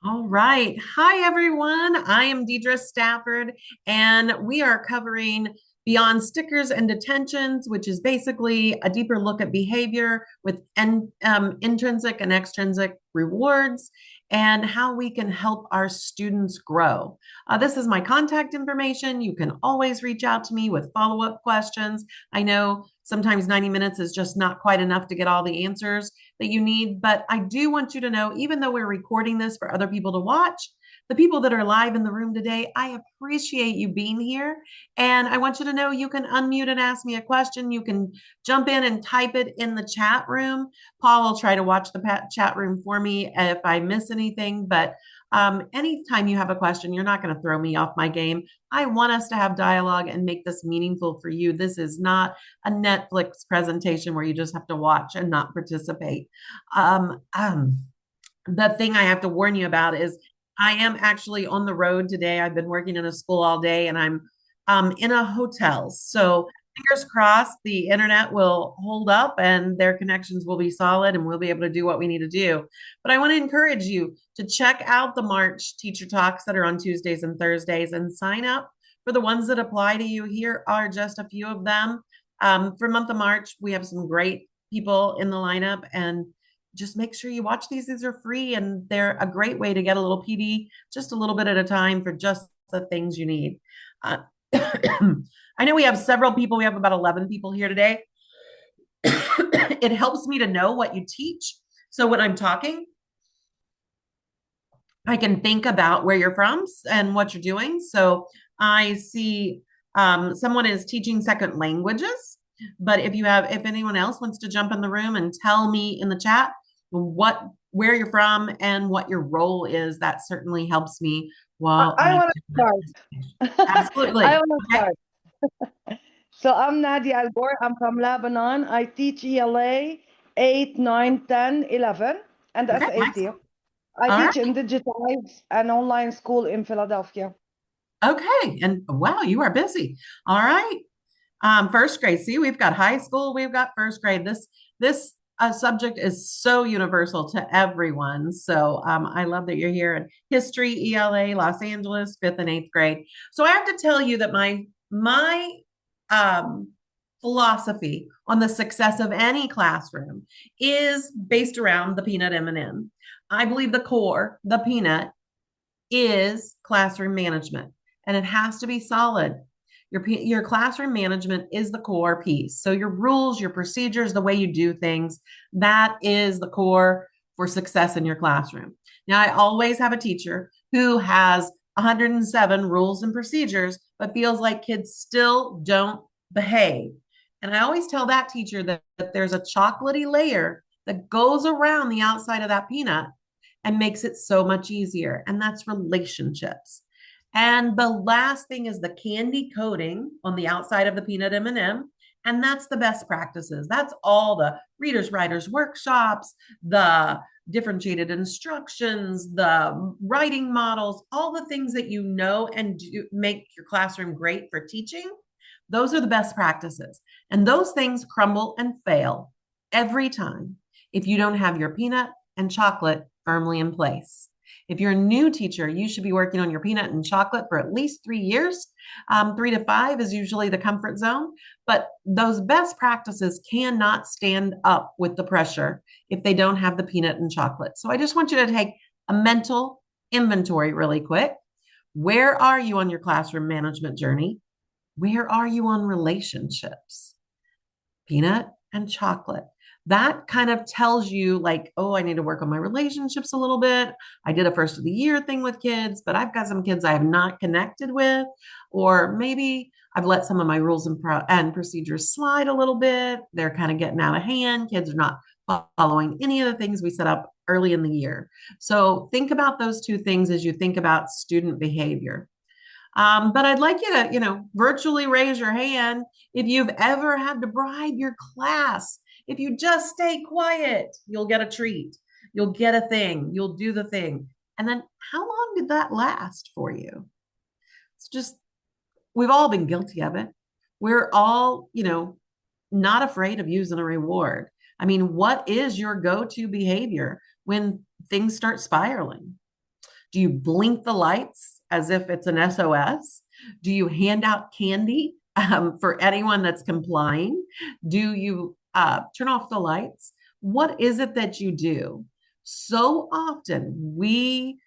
All right. Hi, everyone. I am Dedra Stafford, and we are covering Beyond Stickers and Detentions, which is basically a deeper look at behavior with intrinsic and extrinsic rewards and how we can help our students grow. This is my contact information. You can always reach out to me with follow up questions. I know sometimes 90 minutes is just not quite enough to get all the answers that you need. But I do want you to know, even though we're recording this for other people to watch, the people that are live in the room today, I appreciate you being here. And I want you to know you can unmute and ask me a question. You can jump in and type it in the chat room. Paul will try to watch the chat room for me if I miss anything. But anytime you have a question, you're not going to throw me off my game. I want us to have dialogue and make this meaningful for you. This is not a Netflix presentation where you just have to watch and not participate. Um, um, the thing I have to warn you about is I am actually on the road today. I've been working in a school all day and I'm in a hotel. So fingers crossed the internet will hold up and their connections will be solid and we'll be able to do what we need to do. But I want to encourage you to check out the March teacher talks that are on Tuesdays and Thursdays and sign up for the ones that apply to you. Here are just a few of them. For month of March, we have some great people in the lineup and just make sure you watch these. These are free and they're a great way to get a little PD just a little bit at a time for just the things you need. Uh, I know we have several people. We have about 11 people here today. It helps me to know what you teach. So when I'm talking, I can think about where you're from and what you're doing. So I see someone is teaching second languages. But if anyone else wants to jump in the room and tell me in the chat where you're from and what your role is, that certainly helps me while I I'm want to start. I absolutely. want to Okay. start. So I'm Nadia Albor. I'm from Lebanon. I teach ELA 8, 9, 10, 11, and Okay. SAT. I All right. teach in digitized and online school in Philadelphia. Okay. And wow, you are busy. All right. First grade. See, we've got high school, we've got first grade. This subject is so universal to everyone. So I love that you're here in history, ELA, Los Angeles, fifth and eighth grade. So I have to tell you that my um, philosophy on the success of any classroom is based around the peanut M&M. I believe the core, the peanut, is classroom management, and it has to be solid. Your classroom management is the core piece. So your rules, your procedures, the way you do things, that is the core for success in your classroom. Now, I always have a teacher who has 107 rules and procedures, but feels like kids still don't behave. And I always tell that teacher that there's a chocolatey layer that goes around the outside of that peanut and makes it so much easier. And that's relationships. And the last thing is the candy coating on the outside of the peanut M&M. And that's the best practices. That's all the readers, writers workshops, the differentiated instructions, the writing models, all the things that you know and do make your classroom great for teaching. Those are the best practices. And those things crumble and fail every time if you don't have your peanut and chocolate firmly in place. If you're a new teacher, you should be working on your peanut and chocolate for at least 3 years. 3 to 5 is usually the comfort zone, but those best practices cannot stand up with the pressure if they don't have the peanut and chocolate. So I just want you to take a mental inventory really quick. Where are you on your classroom management journey? Where are you on relationships? Peanut and chocolate. That kind of tells you, like, oh, I need to work on my relationships a little bit. I did a first of the year thing with kids, but I've got some kids I have not connected with. Or maybe I've let some of my rules and procedures slide a little bit. They're kind of getting out of hand. Kids are not following any of the things we set up early in the year. So think about those two things as you think about student behavior. But I'd like you to, virtually raise your hand if you've ever had to bribe your class. If you just stay quiet, you'll get a treat. You'll get a thing. You'll do the thing. And then how long did that last for you? It's just, we've all been guilty of it. We're all, not afraid of using a reward. What is your go to behavior when things start spiraling? Do you blink the lights as if it's an SOS? Do you hand out candy for anyone that's complying? Do you turn off the lights? What is it that you do? So often we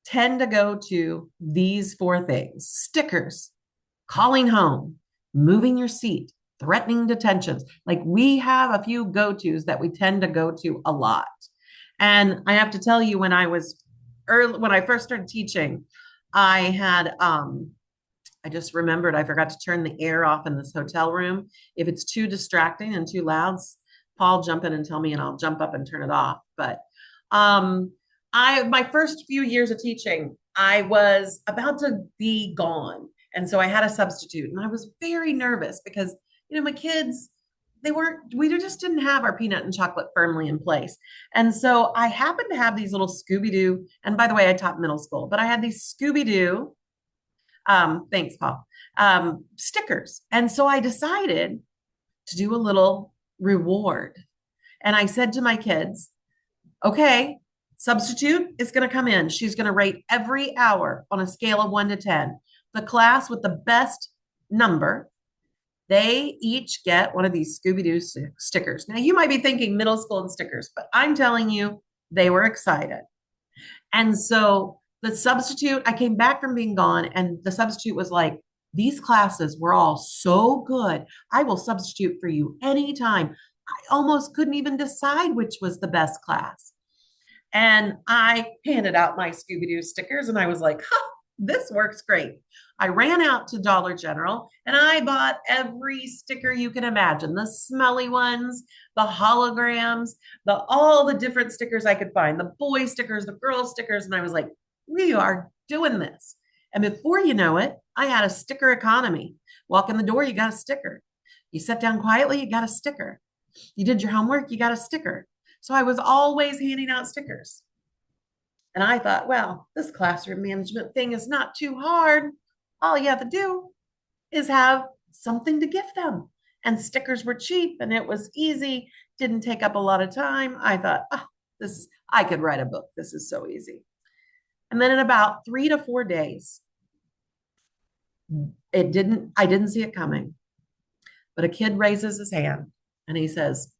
tend to go to these four things: stickers, calling home, moving your seat, threatening detentions. Like we have a few go tos that we tend to go to a lot. And I have to tell you, when I first started teaching, I had I just remembered I forgot to turn the air off in this hotel room. If it's too distracting and too loud, Paul, jump in and tell me, and I'll jump up and turn it off. But um, my first few years of teaching, I was about to be gone, and so I had a substitute, and I was very nervous because my kids, we just didn't have our peanut and chocolate firmly in place. And so I happened to have these little Scooby-Doo, and by the way, I taught middle school, but I had these Scooby-Doo, thanks, Paul, stickers. And so I decided to do a little reward. And I said to my kids, okay, substitute is going to come in. She's going to rate every hour on a scale of 1 to 10. The class with the best number, they each get one of these Scooby-Doo stickers. Now, you might be thinking middle school and stickers, but I'm telling you, they were excited. And so the substitute, I came back from being gone, and the substitute was like, these classes were all so good. I will substitute for you anytime. I almost couldn't even decide which was the best class. And I handed out my Scooby-Doo stickers, and I was like, huh, this works great. I ran out to Dollar General and I bought every sticker you can imagine, the smelly ones, the holograms, all the different stickers I could find, the boy stickers, the girl stickers. And I was like, we are doing this. And before you know it, I had a sticker economy. Walk in the door, you got a sticker. You sat down quietly, you got a sticker. You did your homework, you got a sticker. So I was always handing out stickers. And I thought, well, this classroom management thing is not too hard. All you have to do is have something to give them. And stickers were cheap and it was easy, didn't take up a lot of time. I thought, oh, I could write a book. This is so easy. And then in about 3 to 4 days, I didn't see it coming, but a kid raises his hand and he says,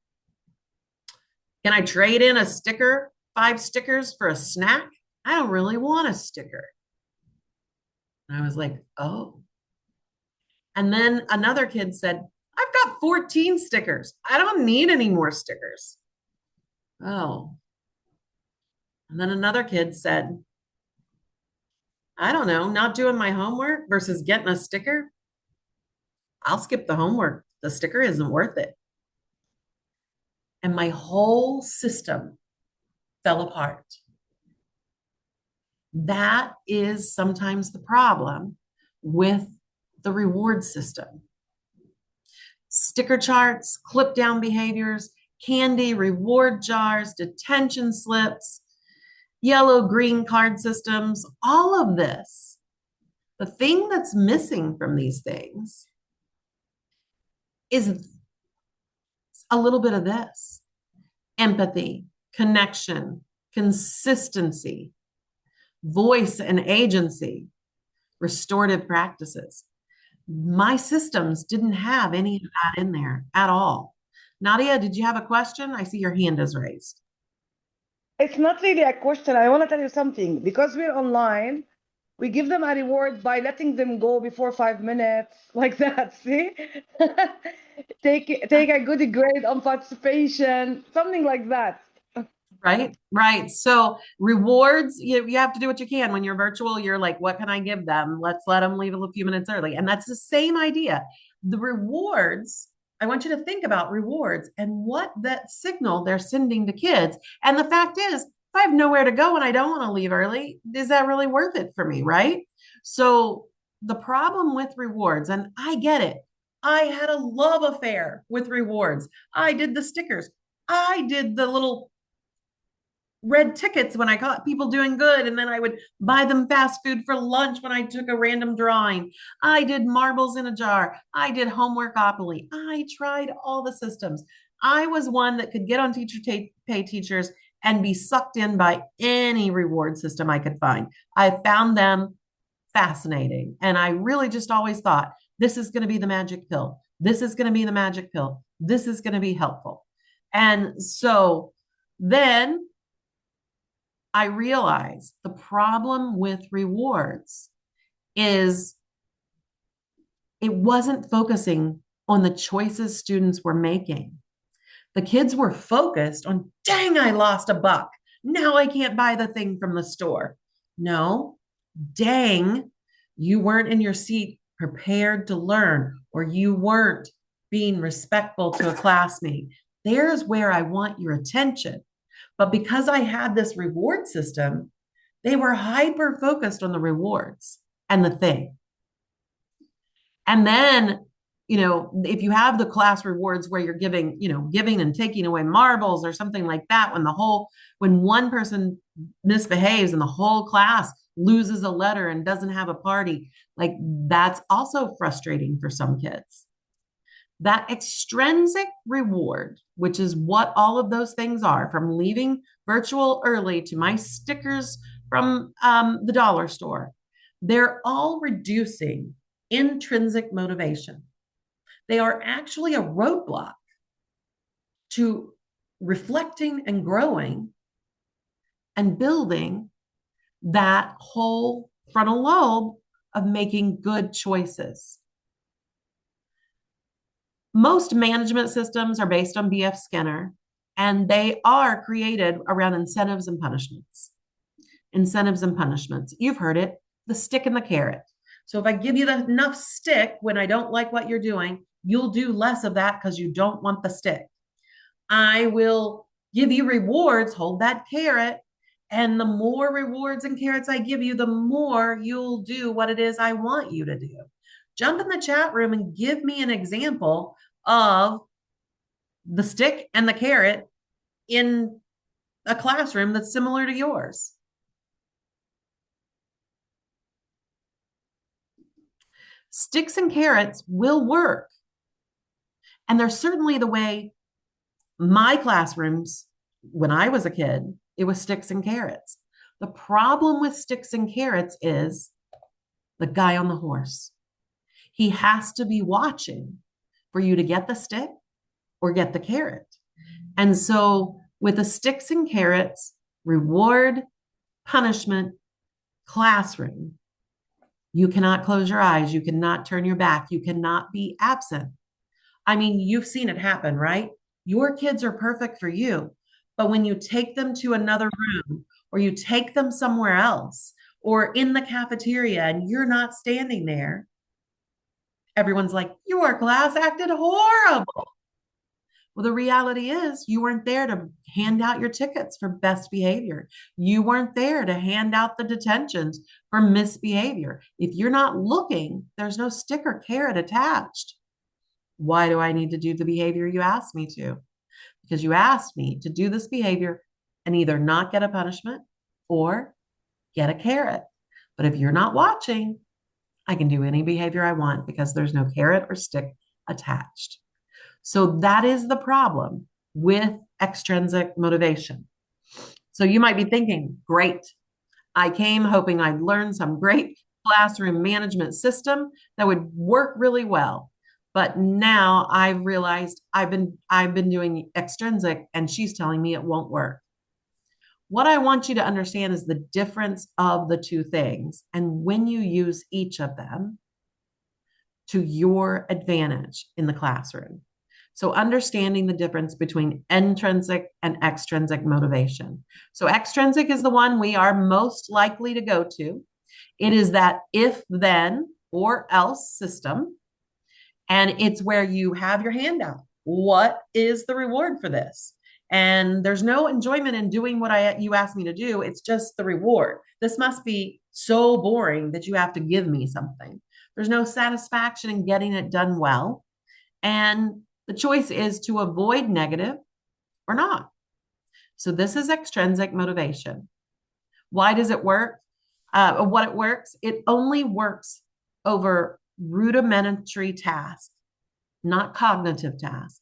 can I trade in a sticker, 5 stickers for a snack? I don't really want a sticker. And I was like, oh. And then another kid said, I've got 14 stickers. I don't need any more stickers. Oh. And then another kid said, I don't know, not doing my homework versus getting a sticker. I'll skip the homework. The sticker isn't worth it. And my whole system fell apart. That is sometimes the problem with the reward system. Sticker charts, clip down behaviors, candy, reward jars, detention slips, yellow, green card systems, all of this. The thing that's missing from these things is a little bit of this: empathy, connection, consistency, voice and agency, restorative practices. My systems didn't have any of that in there at all. Nadia, did you have a question? I see your hand is raised. It's not really a question. I want to tell you something. Because we're online, we give them a reward by letting them go before 5 minutes, like that. See? take a good grade on participation, something like that. Right. So rewards, you have to do what you can. When you're virtual, you're like, what can I give them? Let's let them leave a few minutes early. And that's the same idea. The rewards, I want you to think about rewards and what that signal they're sending to kids. And the fact is, if I have nowhere to go and I don't want to leave early, is that really worth it for me? Right. So the problem with rewards, and I get it, I had a love affair with rewards. I did the stickers. I did the little red tickets when I caught people doing good, and then I would buy them fast food for lunch when I took a random drawing. I did marbles in a jar. I did homeworkopoly. I tried all the systems. I was one that could get on teacher pay teachers and be sucked in by any reward system I could find. I found them fascinating. And I really just always thought, this is going to be the magic pill. This is going to be the magic pill. This is going to be helpful. And so then I realized the problem with rewards is it wasn't focusing on the choices students were making. The kids were focused on, dang, I lost $1. Now I can't buy the thing from the store. No, dang, you weren't in your seat prepared to learn, or you weren't being respectful to a classmate. There's where I want your attention. But because I had this reward system, they were hyper focused on the rewards and the thing. And then, if you have the class rewards where you're giving and taking away marbles or something like that, when one person misbehaves and the whole class loses a letter and doesn't have a party, like that's also frustrating for some kids. That extrinsic reward, which is what all of those things are, from leaving virtual early to my stickers from the dollar store, they're all reducing intrinsic motivation. They are actually a roadblock to reflecting and growing and building that whole frontal lobe of making good choices. Most management systems are based on B.F. Skinner, and they are created around incentives and punishments. Incentives and punishments. You've heard it, the stick and the carrot. So if I give you enough stick when I don't like what you're doing, you'll do less of that because you don't want the stick. I will give you rewards, hold that carrot, and the more rewards and carrots I give you, the more you'll do what it is I want you to do. Jump in the chat room and give me an example of the stick and the carrot in a classroom that's similar to yours. Sticks and carrots will work. And they're certainly the way my classrooms, when I was a kid, it was sticks and carrots. The problem with sticks and carrots is the guy on the horse. He has to be watching for you to get the stick or get the carrot. And so with the sticks and carrots, reward, punishment, classroom, you cannot close your eyes. You cannot turn your back. You cannot be absent. I mean, you've seen it happen, right? Your kids are perfect for you. But when you take them to another room or you take them somewhere else or in the cafeteria and you're not standing there, everyone's like, your class acted horrible. Well, the reality is you weren't there to hand out your tickets for best behavior. You weren't there to hand out the detentions for misbehavior. If you're not looking, there's no stick or carrot attached. Why do I need to do the behavior you asked me to? Because you asked me to do this behavior and either not get a punishment or get a carrot. But if you're not watching, I can do any behavior I want because there's no carrot or stick attached. So that is the problem with extrinsic motivation. So you might be thinking, great, I came hoping I'd learn some great classroom management system that would work really well. But now I've realized I've been doing extrinsic and she's telling me it won't work. What I want you to understand is the difference of the two things and when you use each of them to your advantage in the classroom. So understanding the difference between intrinsic and extrinsic motivation. So extrinsic is the one we are most likely to go to. It is that if then or else system. And it's where you have your handout. What is the reward for this? And there's no enjoyment in doing what you asked me to do. It's just the reward. This must be so boring that you have to give me something. There's no satisfaction in getting it done well. And the choice is to avoid negative or not. So this is extrinsic motivation. Why does it work? What it works, it only works over rudimentary tasks, not cognitive tasks.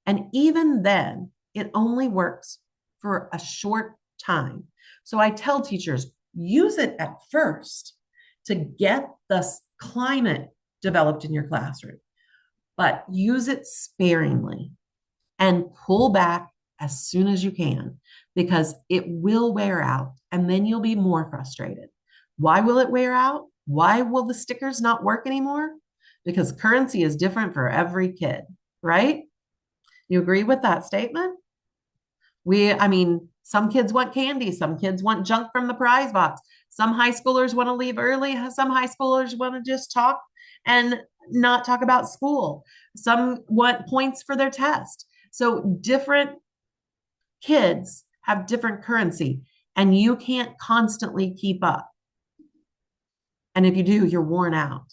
And even then, it only works for a short time. So I tell teachers, use it at first to get the climate developed in your classroom, but use it sparingly and pull back as soon as you can because it will wear out and then you'll be more frustrated. Why will it wear out? Why will the stickers not work anymore? Because currency is different for every kid, right? You agree with that statement? I mean, some kids want candy, some kids want junk from the prize box. Some high schoolers want to leave early, some high schoolers want to just talk and not talk about school. Some want points for their test. So different kids have different currency, and you can't constantly keep up. And if you do, you're worn out.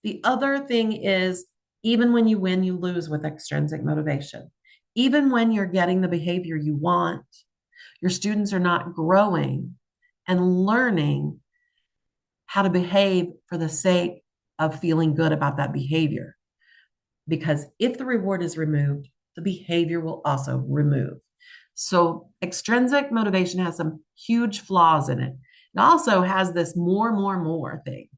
The other thing is, even when you win, you lose with extrinsic motivation. Even when you're getting the behavior you want, your students are not growing and learning how to behave for the sake of feeling good about that behavior. Because if the reward is removed, the behavior will also remove. So extrinsic motivation has some huge flaws in it. It also has this more thing.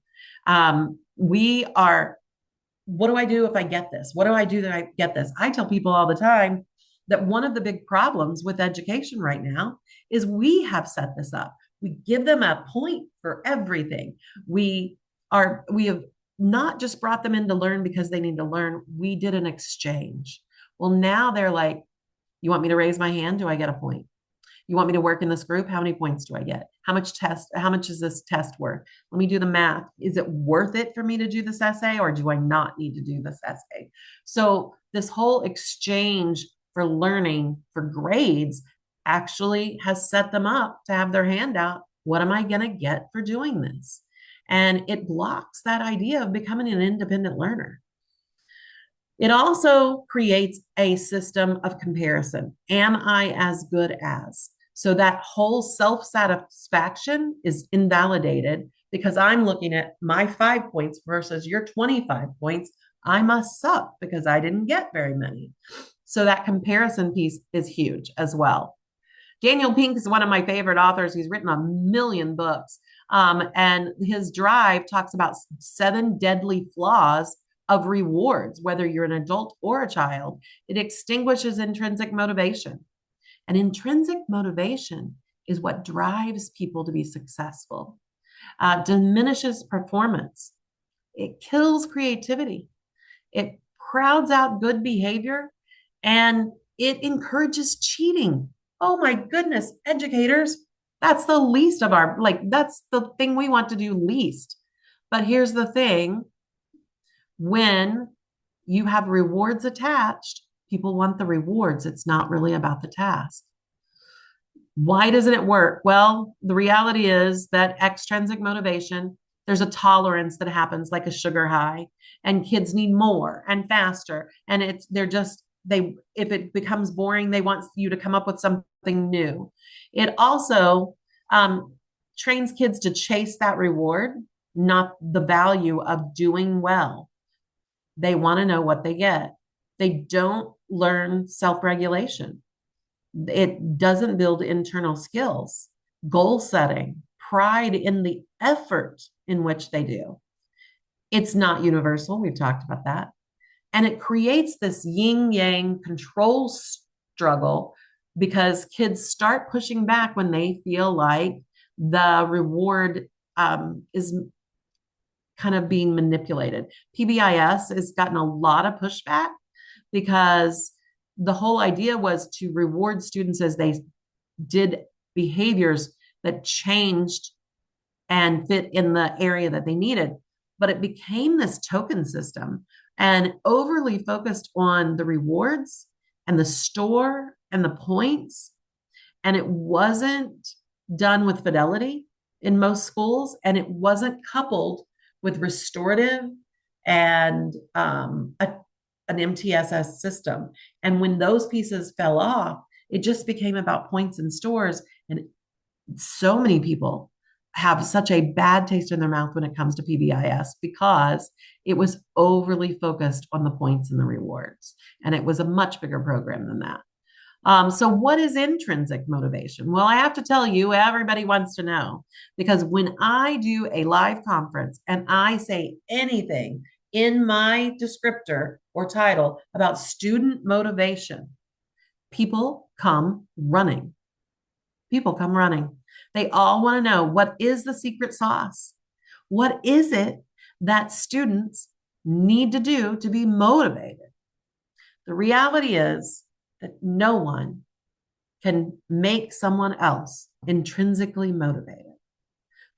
What do I do if I get this? What do I do that I get this? I tell people all the time that one of the big problems with education right now is we have set this up. We give them a point for everything. We have not just brought them in to learn because they need to learn. We did an exchange. Well, now they're like, you want me to raise my hand? Do I get a point? You want me to work in this group? How many points do I get? How much is this test worth? Let me do the math. Is it worth it for me to do this essay or do I not need to do this essay? So this whole exchange for learning for grades actually has set them up to have their hand out. What am I going to get for doing this? And it blocks that idea of becoming an independent learner. It also creates a system of comparison. Am I as good as? So that whole self-satisfaction is invalidated because I'm looking at my 5 points versus your 25 points. I must suck because I didn't get very many. So that comparison piece is huge as well. Daniel Pink is one of my favorite authors. He's written a million books. And his drive talks about 7 deadly flaws of rewards, whether you're an adult or a child. It extinguishes intrinsic motivation. And intrinsic motivation is what drives people to be successful, diminishes performance. It kills creativity. It crowds out good behavior and it encourages cheating. Oh my goodness, educators, that's the least of that's the thing we want to do least. But here's the thing. When you have rewards attached, people want the rewards. It's not really about the task. Why doesn't it work? Well, the reality is that extrinsic motivation, there's a tolerance that happens like a sugar high, and kids need more and faster. And if it becomes boring, they want you to come up with something new. It also trains kids to chase that reward, not the value of doing well. They want to know what they get. They don't learn self-regulation. It doesn't build internal skills, goal setting, pride in the effort in which they do. It's not universal. We've talked about that. And it creates this yin yang control struggle because kids start pushing back when they feel like the reward is kind of being manipulated. PBIS has gotten a lot of pushback because the whole idea was to reward students as they did behaviors that changed and fit in the area that they needed. But it became this token system and overly focused on the rewards and the store and the points. And it wasn't done with fidelity in most schools, and it wasn't coupled with restorative and an MTSS system. And when those pieces fell off, it just became about points and stores. And so many people have such a bad taste in their mouth when it comes to PBIS because it was overly focused on the points and the rewards. And it was a much bigger program than that. So what is intrinsic motivation? Well, I have to tell you, everybody wants to know because when I do a live conference and I say anything in my descriptor or title about student motivation, people come running. People come running. They all want to know, what is the secret sauce? What is it that students need to do to be motivated? The reality is that no one can make someone else intrinsically motivated.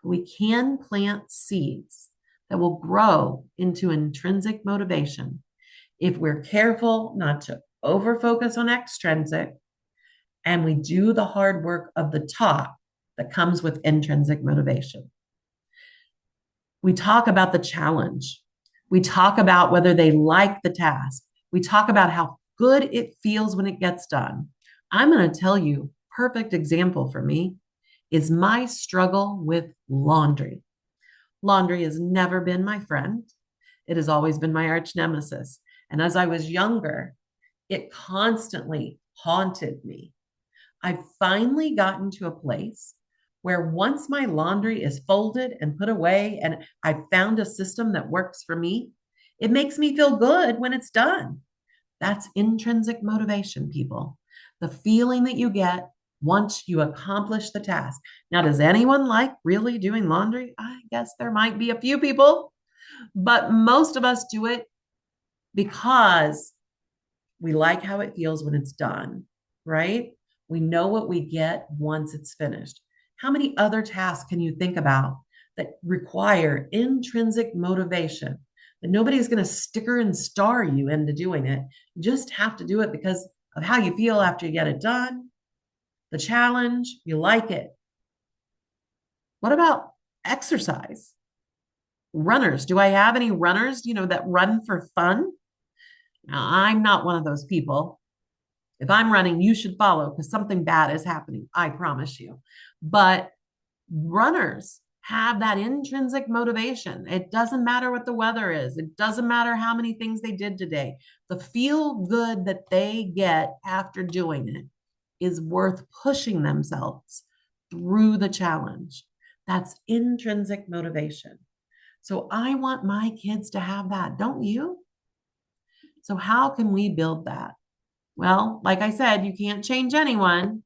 We can plant seeds that will grow into intrinsic motivation if we're careful not to over focus on extrinsic and we do the hard work of the top that comes with intrinsic motivation. We talk about the challenge. We talk about whether they like the task. We talk about how good it feels when it gets done. I'm going to tell you, perfect example for me is my struggle with laundry. Laundry has never been my friend. It has always been my arch nemesis. And as I was younger, it constantly haunted me. I've finally gotten to a place where once my laundry is folded and put away, and I've found a system that works for me, it makes me feel good when it's done. That's intrinsic motivation, people. The feeling that you get once you accomplish the task. Now, does anyone like really doing laundry? I guess there might be a few people, but most of us do it because we like how it feels when it's done, right? We know what we get once it's finished. How many other tasks can you think about that require intrinsic motivation? That nobody's going to sticker and star you into doing it. You just have to do it because of how you feel after you get it done, the challenge, you like it. What about exercise? Runners. Do I have any runners, that run for fun? Now, I'm not one of those people. If I'm running, you should follow because something bad is happening. I promise you. But runners have that intrinsic motivation. It doesn't matter what the weather is. It doesn't matter how many things they did today. The feel good that they get after doing it is worth pushing themselves through the challenge. That's intrinsic motivation. So I want my kids to have that, don't you? So how can we build that? Well, like I said, you can't change anyone,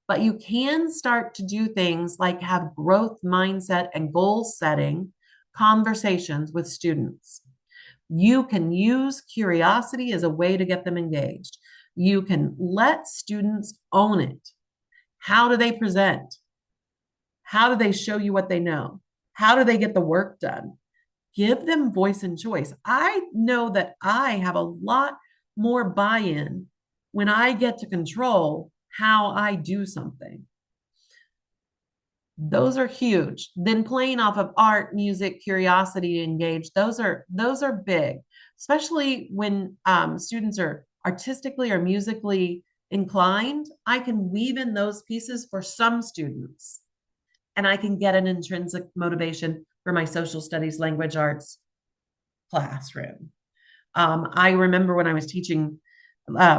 but you can start to do things like have growth mindset and goal setting conversations with students. You can use curiosity as a way to get them engaged. You can let students own it. How do they present? How do they show you what they know? How do they get the work done? Give them voice and choice. I know that I have a lot more buy-in when I get to control how I do something. Those are huge. Then playing off of art, music, curiosity, engage. Those are big, especially when students are artistically or musically inclined. I can weave in those pieces for some students, and I can get an intrinsic motivation for my social studies, language arts classroom. I remember when I was teaching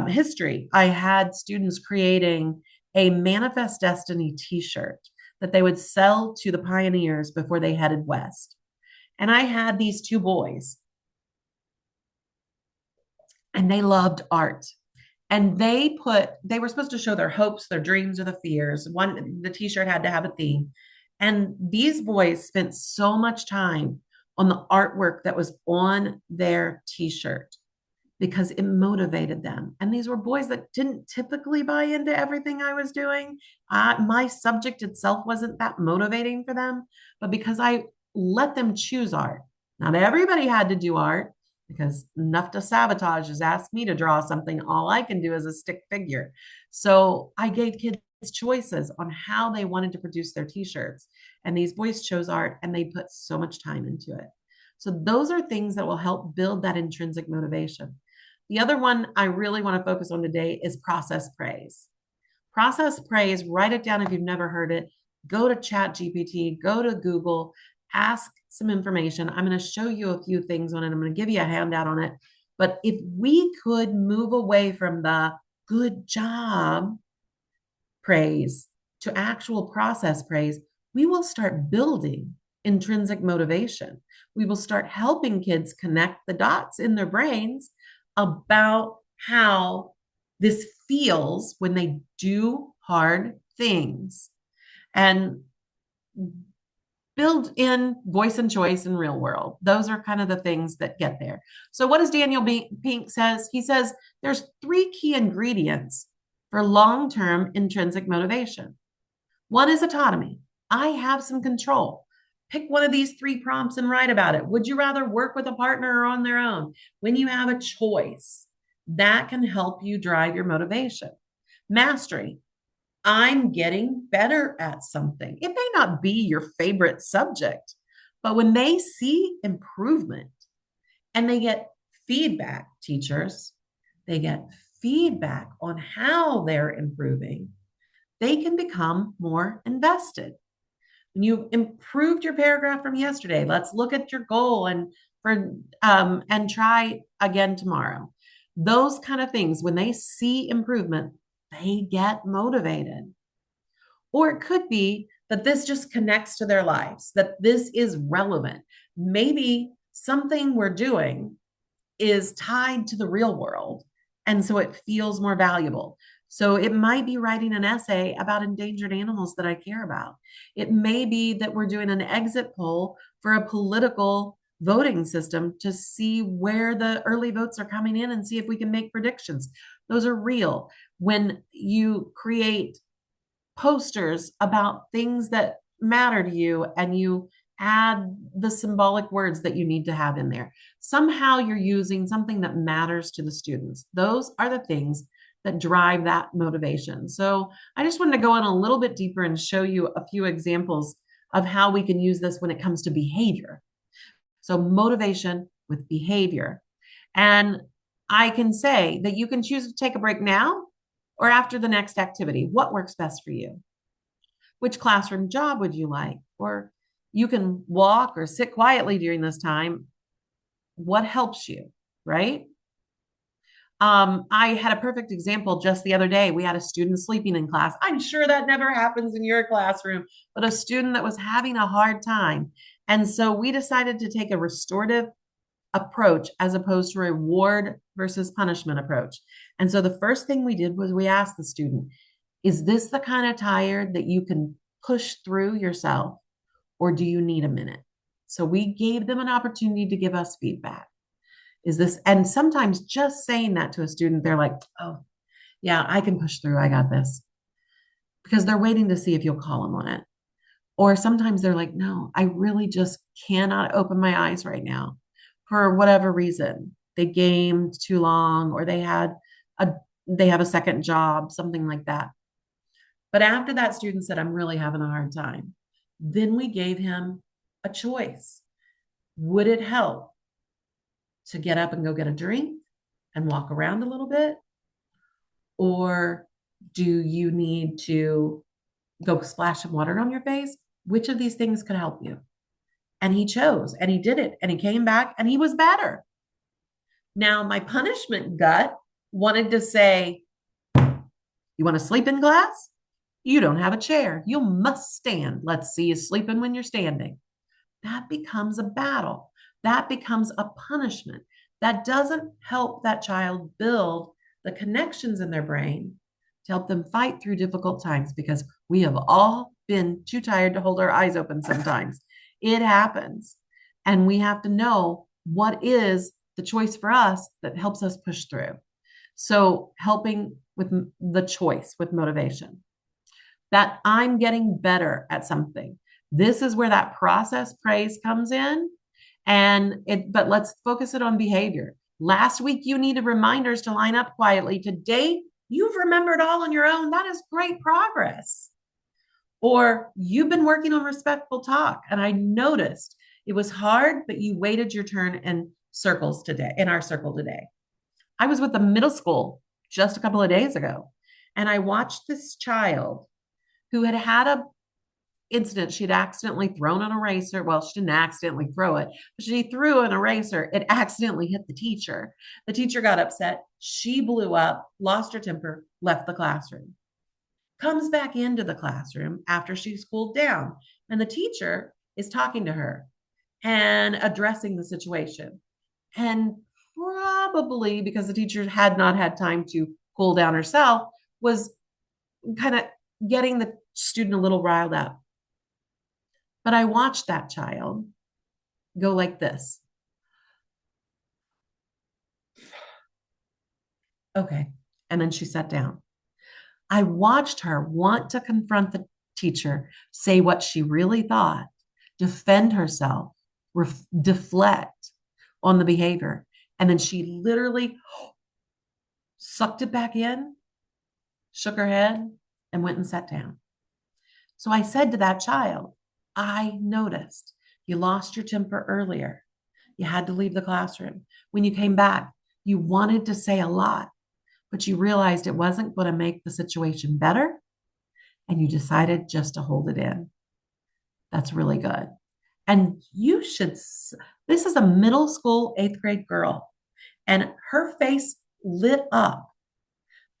history, I had students creating a Manifest Destiny t-shirt that they would sell to the pioneers before they headed west. And I had these two boys, and they loved art. And they were supposed to show their hopes, their dreams, or the fears. The t-shirt had to have a theme. And these boys spent so much time on the artwork that was on their t-shirt because it motivated them. And these were boys that didn't typically buy into everything I was doing. My subject itself wasn't that motivating for them, but because I let them choose art. Not everybody had to do art because Nufta Sabotage has asked me to draw something. All I can do is a stick figure. So I gave kids choices on how they wanted to produce their t-shirts. And these boys chose art and they put so much time into it. So those are things that will help build that intrinsic motivation. The other one I really want to focus on today is process praise. Process praise, write it down if you've never heard it. Go to ChatGPT, go to Google, ask some information. I'm going to show you a few things on it. I'm going to give you a handout on it. But if we could move away from the good job praise to actual process praise, we will start building intrinsic motivation. We will start helping kids connect the dots in their brains about how this feels when they do hard things and build in voice and choice in real world. Those are kind of the things that get there. So what does Daniel Pink says? He says there's three key ingredients for long-term intrinsic motivation. One is autonomy. I have some control. Pick one of these three prompts and write about it. Would you rather work with a partner or on their own? When you have a choice, that can help you drive your motivation. Mastery. I'm getting better at something. It may not be your favorite subject, but when they see improvement and they get feedback, teachers, they get feedback on how they're improving, they can become more invested. When you improved your paragraph from yesterday, let's look at your goal and try again tomorrow. Those kind of things, when they see improvement, they get motivated. Or it could be that this just connects to their lives, that this is relevant. Maybe something we're doing is tied to the real world, and so it feels more valuable. So it might be writing an essay about endangered animals that I care about. It may be that we're doing an exit poll for a political voting system to see where the early votes are coming in and see if we can make predictions. Those are real. When you create posters about things that matter to you and you add the symbolic words that you need to have in there, somehow you're using something that matters to the students. Those are the things that drive that motivation. So I just wanted to go in a little bit deeper and show you a few examples of how we can use this when it comes to behavior. So motivation with behavior. And I can say that you can choose to take a break now or after the next activity. What works best for you? Which classroom job would you like? Or you can walk or sit quietly during this time. What helps you, right? I had a perfect example just the other day. We had a student sleeping in class. I'm sure that never happens in your classroom, but a student that was having a hard time. And so we decided to take a restorative approach as opposed to a reward versus punishment approach. And so the first thing we did was we asked the student, is this the kind of tired that you can push through yourself, or do you need a minute? So we gave them an opportunity to give us feedback. Is this, and sometimes just saying that to a student, they're like, oh, yeah, I can push through. I got this. Because they're waiting to see if you'll call them on it. Or sometimes they're like, no, I really just cannot open my eyes right now for whatever reason. They gamed too long, or they have a second job, something like that. But after that student said, I'm really having a hard time, then we gave him a choice. Would it help to get up and go get a drink and walk around a little bit? Or do you need to go splash some water on your face? Which of these things could help you? And he chose and he did it and he came back and he was better. Now, my punishment gut wanted to say, you want to sleep in class? You don't have a chair. You must stand. Let's see you sleeping when you're standing. That becomes a battle. That becomes a punishment. That doesn't help that child build the connections in their brain to help them fight through difficult times, because we have all been too tired to hold our eyes open sometimes. It happens. And we have to know what is the choice for us that helps us push through. So helping with the choice with motivation, that I'm getting better at something. This is where that process praise comes in. But let's focus it on behavior. Last week, you needed reminders to line up quietly. Today, you've remembered all on your own. That is great progress. Or you've been working on respectful talk, and I noticed it was hard, but you waited your turn in circles today, in our circle today. I was with the middle school just a couple of days ago, and I watched this child who had incident. She'd accidentally thrown an eraser. Well, she didn't accidentally throw it, but she threw an eraser. It accidentally hit the teacher. The teacher got upset. She blew up, lost her temper, left the classroom. Comes back into the classroom after she's cooled down, and the teacher is talking to her and addressing the situation. And probably because the teacher had not had time to cool down herself, was kind of getting the student a little riled up. But I watched that child go like this. Okay. And then she sat down. I watched her want to confront the teacher, say what she really thought, defend herself, deflect on the behavior. And then she literally sucked it back in, shook her head, and went and sat down. So I said to that child, I noticed you lost your temper earlier. You had to leave the classroom. When you came back, you wanted to say a lot, but you realized it wasn't going to make the situation better. And you decided just to hold it in. That's really good. And you should, this is a middle school, 8th grade girl, and her face lit up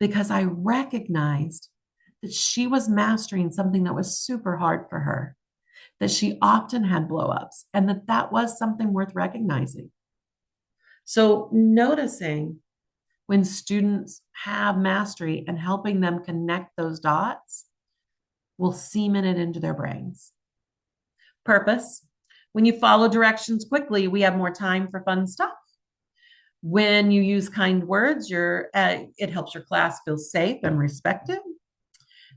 because I recognized that she was mastering something that was super hard for her, that she often had blowups, and that was something worth recognizing. So, noticing when students have mastery and helping them connect those dots will cement it into their brains. Purpose. When you follow directions quickly, we have more time for fun stuff. When you use kind words, it helps your class feel safe and respected.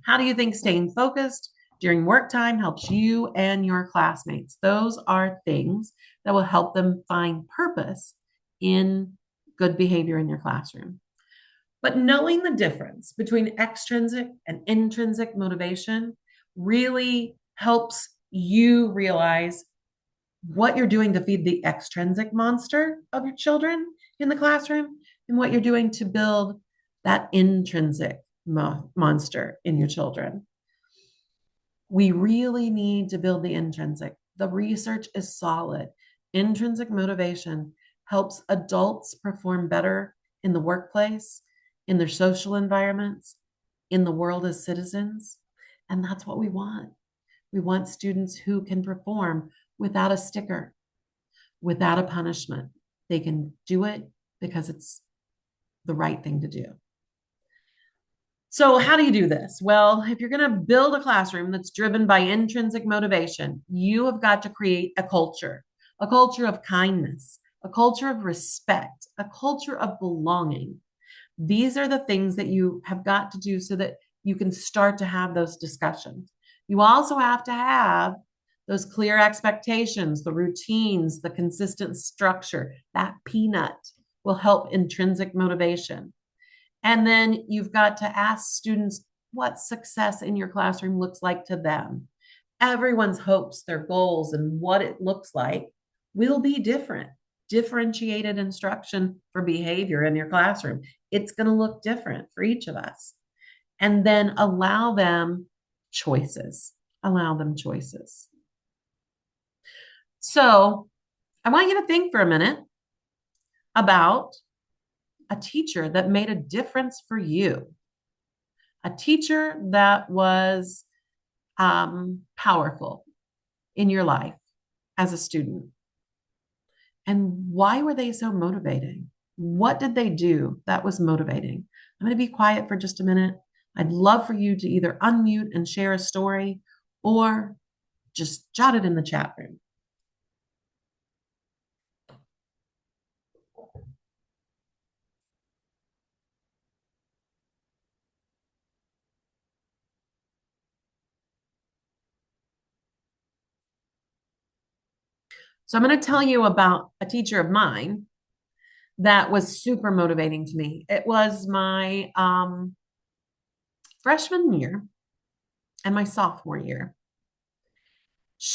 How do you think staying focused during work time helps you and your classmates? Those are things that will help them find purpose in good behavior in your classroom. But knowing the difference between extrinsic and intrinsic motivation really helps you realize what you're doing to feed the extrinsic monster of your children in the classroom and what you're doing to build that intrinsic monster in your children. We really need to build the intrinsic. The research is solid. Intrinsic motivation helps adults perform better in the workplace, in their social environments, in the world as citizens. And that's what we want. We want students who can perform without a sticker, without a punishment. They can do it because it's the right thing to do. So, how do you do this? Well, if you're going to build a classroom that's driven by intrinsic motivation, you have got to create a culture of kindness, a culture of respect, a culture of belonging. These are the things that you have got to do so that you can start to have those discussions. You also have to have those clear expectations, the routines, the consistent structure. That peanut will help intrinsic motivation. And then you've got to ask students what success in your classroom looks like to them. Everyone's hopes, their goals, and what it looks like will be different. Differentiated instruction for behavior in your classroom. It's going to look different for each of us. And then allow them choices. Allow them choices. So I want you to think for a minute about a teacher that made a difference for you, a teacher that was powerful in your life as a student. And why were they so motivating? What did they do that was motivating? I'm going to be quiet for just a minute. I'd love for you to either unmute and share a story or just jot it in the chat room. So I'm going to tell you about a teacher of mine that was super motivating to me. It was my freshman year and my sophomore year.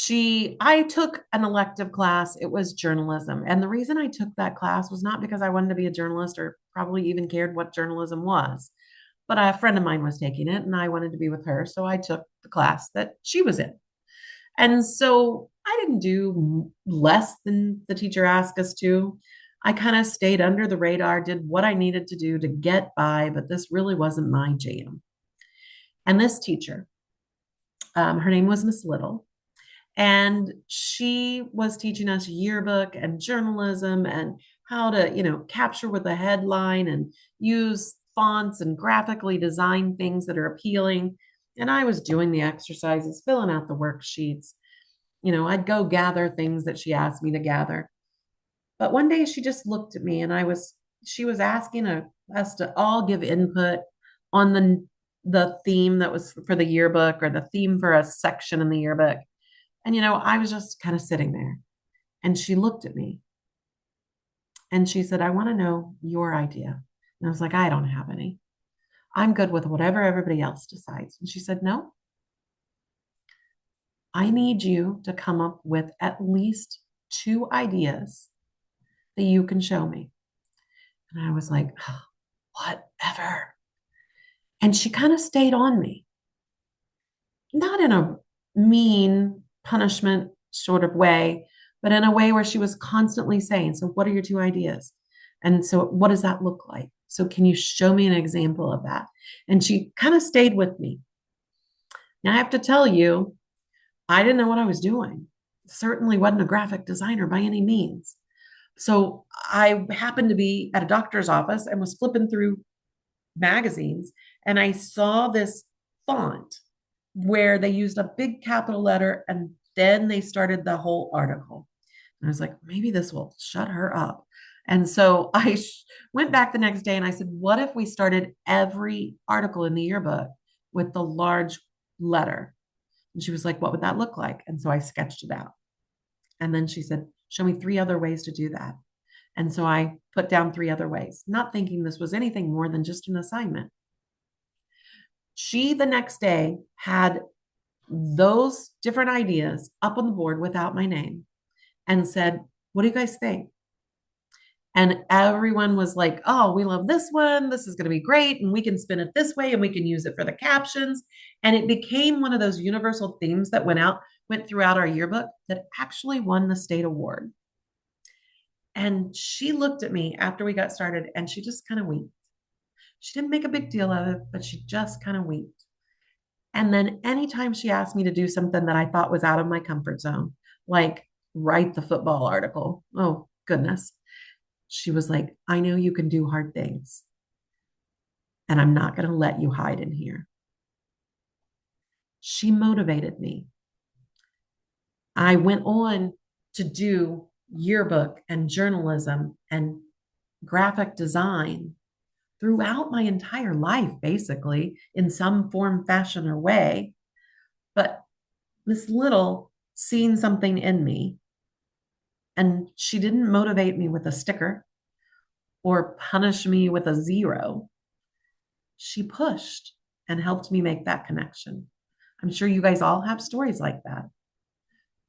I took an elective class. It was journalism. And the reason I took that class was not because I wanted to be a journalist or probably even cared what journalism was, but a friend of mine was taking it and I wanted to be with her. So I took the class that she was in. And so I didn't do less than the teacher asked us to. I kind of stayed under the radar, did what I needed to do to get by, but this really wasn't my jam. And this teacher, her name was Miss Little, and she was teaching us yearbook and journalism and how to, capture with a headline and use fonts and graphically design things that are appealing. And I was doing the exercises, filling out the worksheets. I'd go gather things that she asked me to gather. But one day she just looked at me and she was asking us to all give input on the theme that was for the yearbook or the theme for a section in the yearbook. And, I was just kind of sitting there and she looked at me and she said, I want to know your idea. And I was like, I don't have any. I'm good with whatever everybody else decides. And she said, no, I need you to come up with at least two ideas that you can show me. And I was like, oh, whatever. And she kind of stayed on me, not in a mean punishment sort of way, but in a way where she was constantly saying, so what are your two ideas? And so what does that look like? So can you show me an example of that? And she kind of stayed with me. Now I have to tell you, I didn't know what I was doing. Certainly wasn't a graphic designer by any means. So I happened to be at a doctor's office and was flipping through magazines and I saw this font where they used a big capital letter and then they started the whole article. And I was like, maybe this will shut her up. And so I went back the next day and I said, what if we started every article in the yearbook with the large letter? And she was like, what would that look like? And so I sketched it out. And then she said, show me three other ways to do that. And so I put down three other ways, not thinking this was anything more than just an assignment. She, the next day, had those different ideas up on the board without my name and said, what do you guys think? And everyone was like, oh, we love this one. This is going to be great. And we can spin it this way and we can use it for the captions. And it became one of those universal themes that went throughout our yearbook that actually won the state award. And she looked at me after we got started and she just kind of winked. She didn't make a big deal of it, but she just kind of winked. And then anytime she asked me to do something that I thought was out of my comfort zone, like write the football article, oh, goodness, she was like, I know you can do hard things, and I'm not going to let you hide in here. She motivated me. I went on to do yearbook and journalism and graphic design throughout my entire life, basically, in some form, fashion, or way. But Miss Little seen something in me, and she didn't motivate me with a sticker or punish me with a zero. She pushed and helped me make that connection. I'm sure you guys all have stories like that,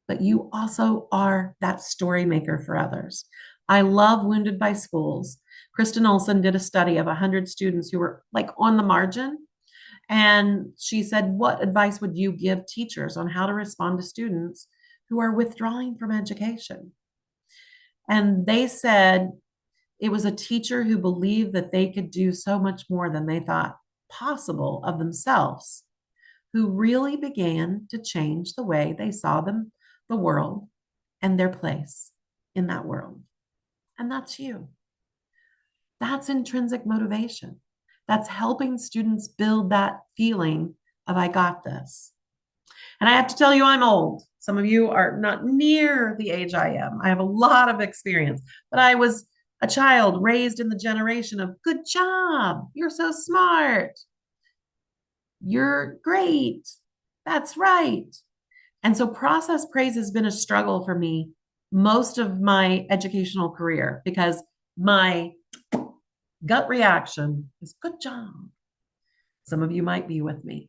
but you also are that story maker for others. I love Wounded by Schools. Kristen Olson did a study of 100 students who were like on the margin. And she said, what advice would you give teachers on how to respond to students who are withdrawing from education? And they said it was a teacher who believed that they could do so much more than they thought possible of themselves, who really began to change the way they saw the world, and their place in that world. And that's you. That's intrinsic motivation. That's helping students build that feeling of, I got this. And I have to tell you, I'm old. Some of you are not near the age I am. I have a lot of experience, but I was a child raised in the generation of good job. You're so smart. You're great. That's right. And so process praise has been a struggle for me most of my educational career because my gut reaction is good job. Some of you might be with me.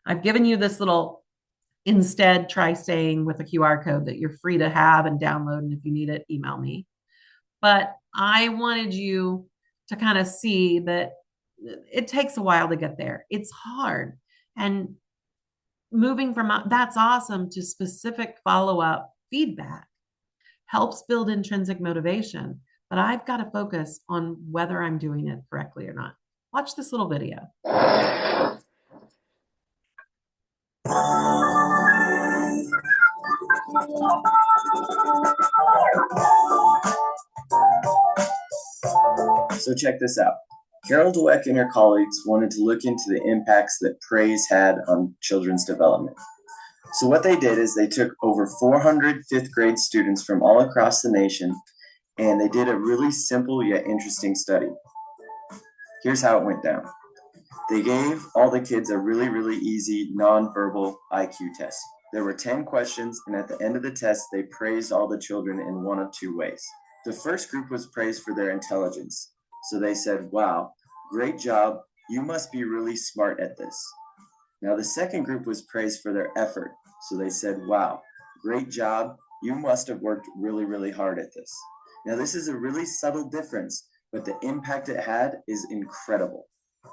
I've given you this little instead try staying with a QR code that you're free to have and download. And if you need it, email me. But I wanted you to kind of see that it takes a while to get there. It's hard. And moving from that's awesome to specific follow-up feedback helps build intrinsic motivation, but I've got to focus on whether I'm doing it correctly or not. Watch this little video. So check this out. Carol Dweck and her colleagues wanted to look into the impacts that praise had on children's development. So what they did is they took over 400 fifth grade students from all across the nation, and they did a really simple yet interesting study. Here's how it went down. They gave all the kids a really, really easy nonverbal IQ test. There were 10 questions, and at the end of the test, they praised all the children in one of two ways. The first group was praised for their intelligence. So they said, wow, great job. You must be really smart at this. Now the second group was praised for their effort. So they said, wow, great job. You must have worked really, really hard at this. Now this is a really subtle difference, but the impact it had is incredible.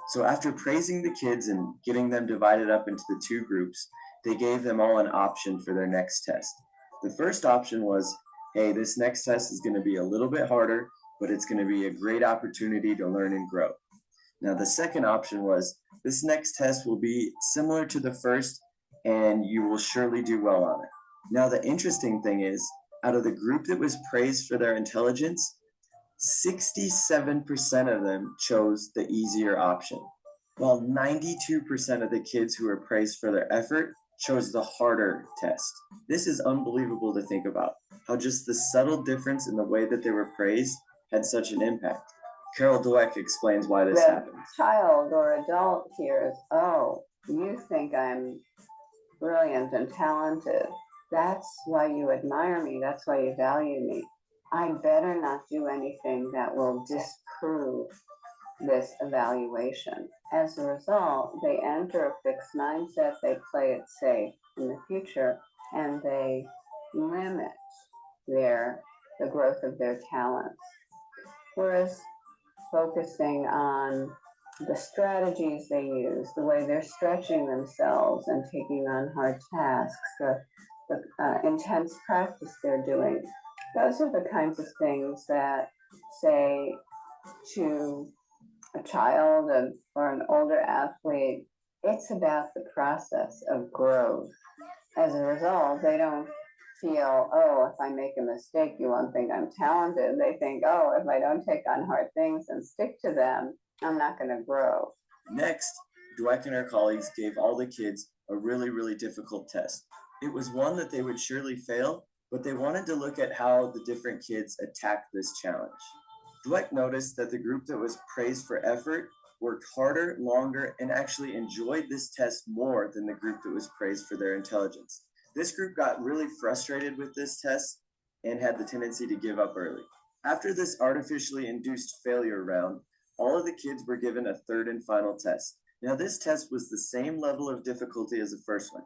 So after praising the kids and getting them divided up into the two groups, they gave them all an option for their next test. The first option was, hey, this next test is going to be a little bit harder, but it's going to be a great opportunity to learn and grow. Now, the second option was, this next test will be similar to the first, and you will surely do well on it. Now, the interesting thing is, out of the group that was praised for their intelligence, 67% of them chose the easier option, while 92% of the kids who were praised for their effort chose the harder test. This is unbelievable to think about, how just the subtle difference in the way that they were praised had such an impact. Carol Dweck explains why this happens. Child or adult hears, oh, you think I'm brilliant and talented. That's why you admire me. That's why you value me. I better not do anything that will disprove this evaluation. As a result, they enter a fixed mindset, they play it safe in the future, and they limit the growth of their talents. Whereas focusing on the strategies they use, the way they're stretching themselves and taking on hard tasks, the intense practice they're doing, those are the kinds of things that say to a child or an older athlete, it's about the process of growth. As a result, they don't feel, oh, if I make a mistake, you won't think I'm talented. They think, oh, if I don't take on hard things and stick to them, I'm not going to grow. Next, Dweck and her colleagues gave all the kids a really, really difficult test. It was one that they would surely fail, but they wanted to look at how the different kids attacked this challenge. Dweck noticed that the group that was praised for effort worked harder, longer, and actually enjoyed this test more than the group that was praised for their intelligence. This group got really frustrated with this test and had the tendency to give up early. After this artificially induced failure round, all of the kids were given a third and final test. Now this test was the same level of difficulty as the first one,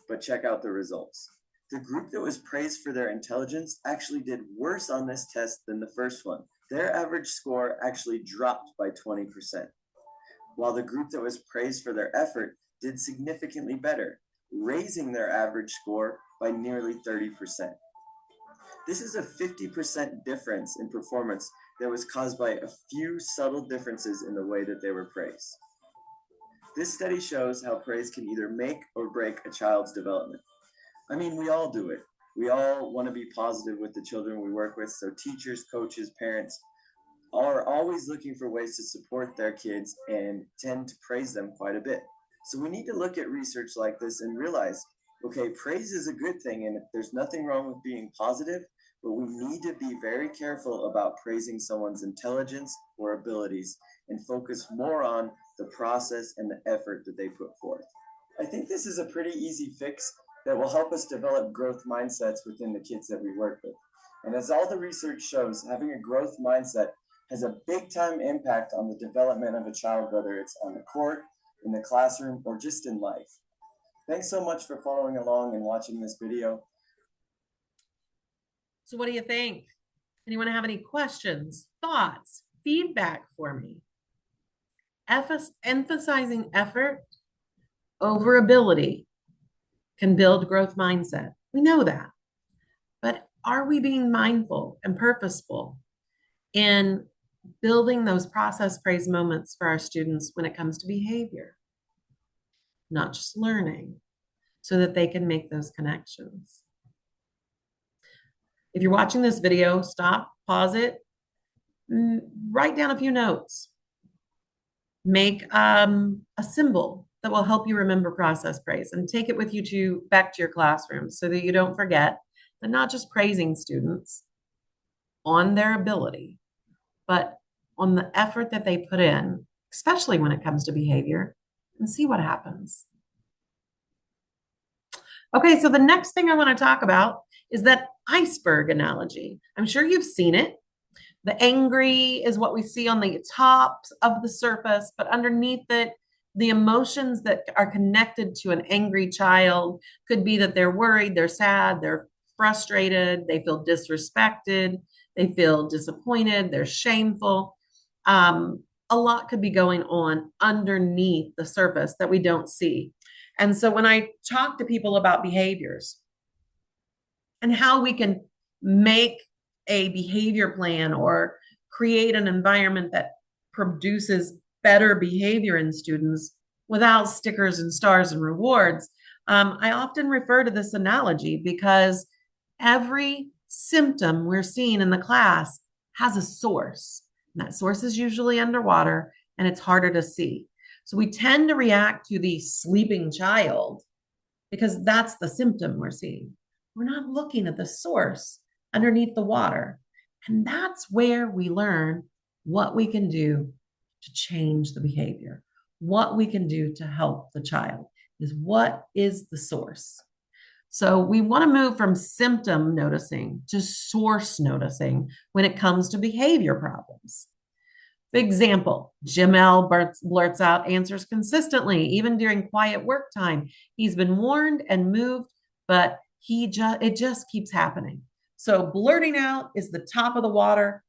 but check out the results. The group that was praised for their intelligence actually did worse on this test than the first one. Their average score actually dropped by 20%, while the group that was praised for their effort did significantly better, raising their average score by nearly 30%. This is a 50% difference in performance that was caused by a few subtle differences in the way that they were praised. This study shows how praise can either make or break a child's development. I mean, we all do it. We all want to be positive with the children we work with, so teachers, coaches, parents are always looking for ways to support their kids and tend to praise them quite a bit. So we need to look at research like this and realize, okay, praise is a good thing and there's nothing wrong with being positive, but we need to be very careful about praising someone's intelligence or abilities and focus more on the process and the effort that they put forth. I think this is a pretty easy fix that will help us develop growth mindsets within the kids that we work with. And as all the research shows, having a growth mindset has a big time impact on the development of a child, whether it's on the court, in the classroom, or just in life. Thanks so much for following along and watching this video. So what do you think? Anyone have any questions, thoughts, feedback for me? Emphasizing effort over ability can build growth mindset. We know that. But are we being mindful and purposeful in building those process praise moments for our students when it comes to behavior, not just learning, so that they can make those connections? If you're watching this video, stop, pause it, write down a few notes, make a symbol that will help you remember process praise, and take it with you back to your classroom so that you don't forget that not just praising students on their ability, but on the effort that they put in, especially when it comes to behavior, and see what happens. Okay, so the next thing I want to talk about is that iceberg analogy. I'm sure you've seen it. The angry is what we see on the top of the surface, but underneath it, the emotions that are connected to an angry child could be that they're worried, they're sad, they're frustrated, they feel disrespected, they feel disappointed, they're shameful. A lot could be going on underneath the surface that we don't see. And so when I talk to people about behaviors and how we can make a behavior plan or create an environment that produces better behavior in students without stickers and stars and rewards, I often refer to this analogy because every symptom we're seeing in the class has a source. And that source is usually underwater and it's harder to see. So we tend to react to the sleeping child because that's the symptom we're seeing. We're not looking at the source underneath the water. And that's where we learn what we can do to change the behavior, what we can do to help the child is what is the source. So we want to move from symptom noticing to source noticing when it comes to behavior problems. For example, Jim L. blurts out answers consistently, even during quiet work time. He's been warned and moved, but it just keeps happening. So blurting out is the top of the water.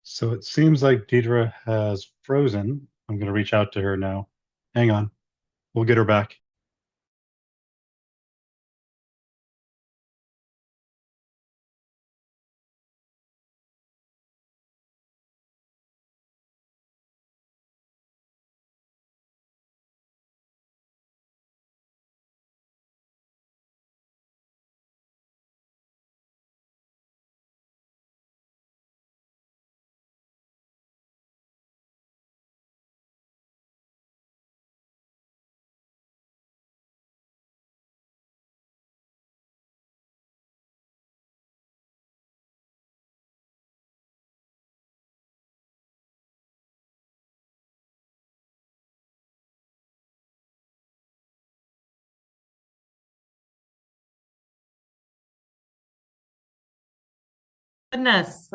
So it seems like Dedra has frozen. I'm going to reach out to her now. Hang on. We'll get her back. Goodness.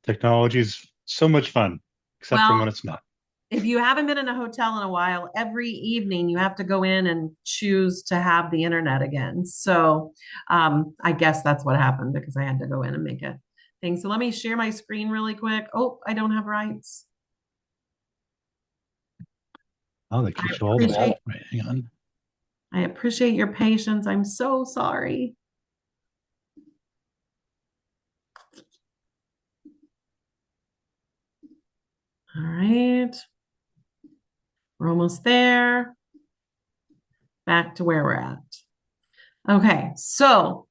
Technology is so much fun, except for when Well, it's not. if you haven't been in a hotel in a while, every evening you have to go in and choose to have the internet again. So I guess that's what happened because I had to go in and make a thing. So let me share my screen really quick. Oh, I don't have rights. Oh, they can show all the ball. Right, hang on. I appreciate your patience. I'm so sorry. All right. We're almost there. Back to where we're at. Okay, so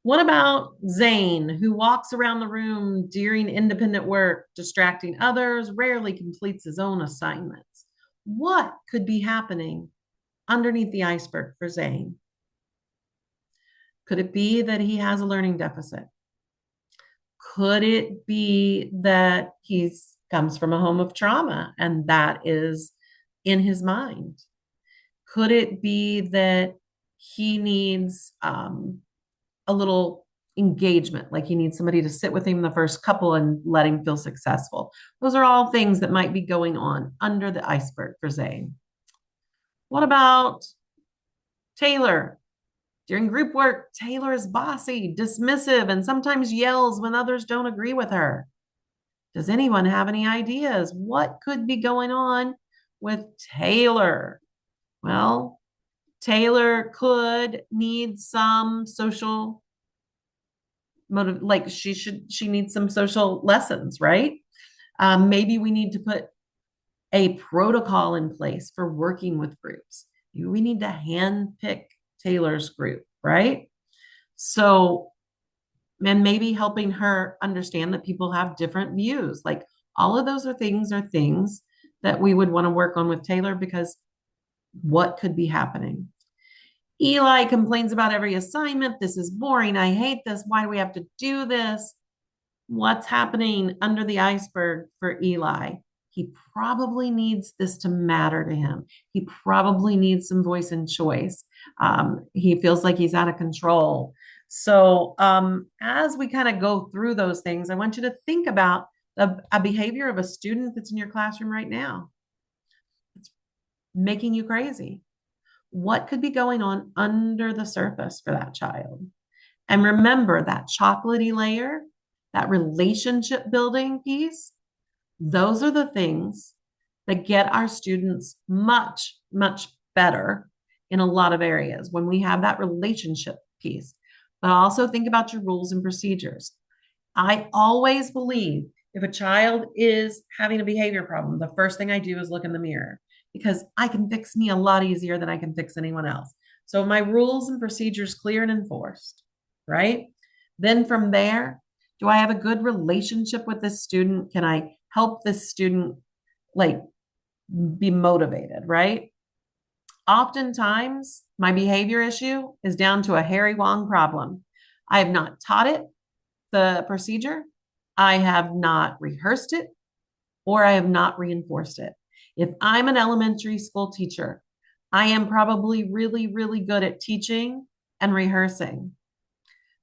what about Zane, who walks around the room during independent work, distracting others, rarely completes his own assignments? What could be happening underneath the iceberg for Zane? Could it be that he has a learning deficit? Could it be that comes from a home of trauma and that is in his mind? Could it be that he needs a little engagement, like he needs somebody to sit with him the first couple and let him feel successful? Those are all things that might be going on under the iceberg for Zane. What about Taylor? During group work, Taylor is bossy, dismissive, and sometimes yells when others don't agree with her. Does anyone have any ideas? What could be going on with Taylor? Well, Taylor could need some social motive, like she needs some social lessons, right? Maybe we need to put a protocol in place for working with groups. We need to hand pick Taylor's group, right? So, and maybe helping her understand that people have different views. Like all of those are things that we would want to work on with Taylor, because what could be happening? Eli complains about every assignment. This is boring. I hate this. Why do we have to do this? What's happening under the iceberg for Eli? He probably needs this to matter to him. He probably needs some voice and choice. He feels like he's out of control. So, as we kind of go through those things, I want you to think about a behavior of a student that's in your classroom right now. It's making you crazy. What could be going on under the surface for that child? And remember that chocolatey layer, that relationship building piece, those are the things that get our students much, much better in a lot of areas when we have that relationship piece. But also think about your rules and procedures. I always believe if a child is having a behavior problem, the first thing I do is look in the mirror, because I can fix me a lot easier than I can fix anyone else. So my rules and procedures clear and enforced, right? Then from there, do I have a good relationship with this student? Can I help this student like be motivated, right? Oftentimes, my behavior issue is down to a Harry Wong problem. I have not taught it the procedure, I have not rehearsed it, or I have not reinforced it. If I'm an elementary school teacher, I am probably really, really good at teaching and rehearsing,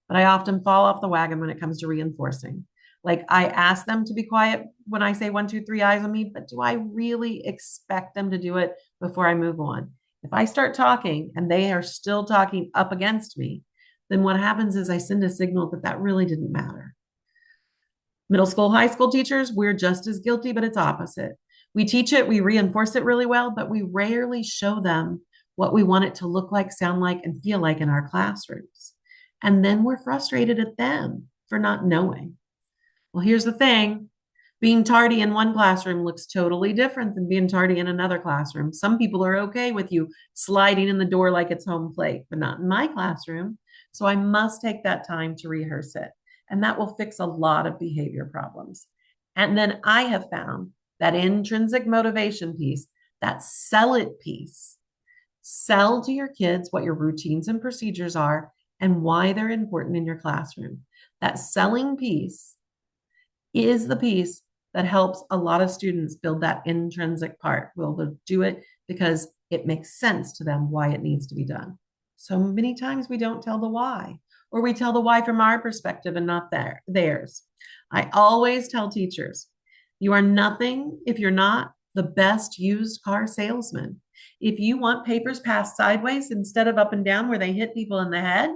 but I often fall off the wagon when it comes to reinforcing. Like I ask them to be quiet when I say 1, 2, 3 eyes on me, but do I really expect them to do it before I move on? If I start talking and they are still talking up against me, then what happens is I send a signal that that really didn't matter. Middle school, high school teachers, we're just as guilty, but it's opposite. We teach it, we reinforce it really well, but we rarely show them what we want it to look like, sound like, and feel like in our classrooms. And then we're frustrated at them for not knowing. Well, here's the thing. Being tardy in one classroom looks totally different than being tardy in another classroom. Some people are okay with you sliding in the door like it's home plate, but not in my classroom. So I must take that time to rehearse it. And that will fix a lot of behavior problems. And then I have found that intrinsic motivation piece, that sell it piece, sell to your kids what your routines and procedures are and why they're important in your classroom. That selling piece is the piece that helps a lot of students build that intrinsic part. They'll do it because it makes sense to them why it needs to be done. So many times we don't tell the why, or we tell the why from our perspective and not theirs. I always tell teachers, you are nothing if you're not the best used car salesman. If you want papers passed sideways instead of up and down where they hit people in the head,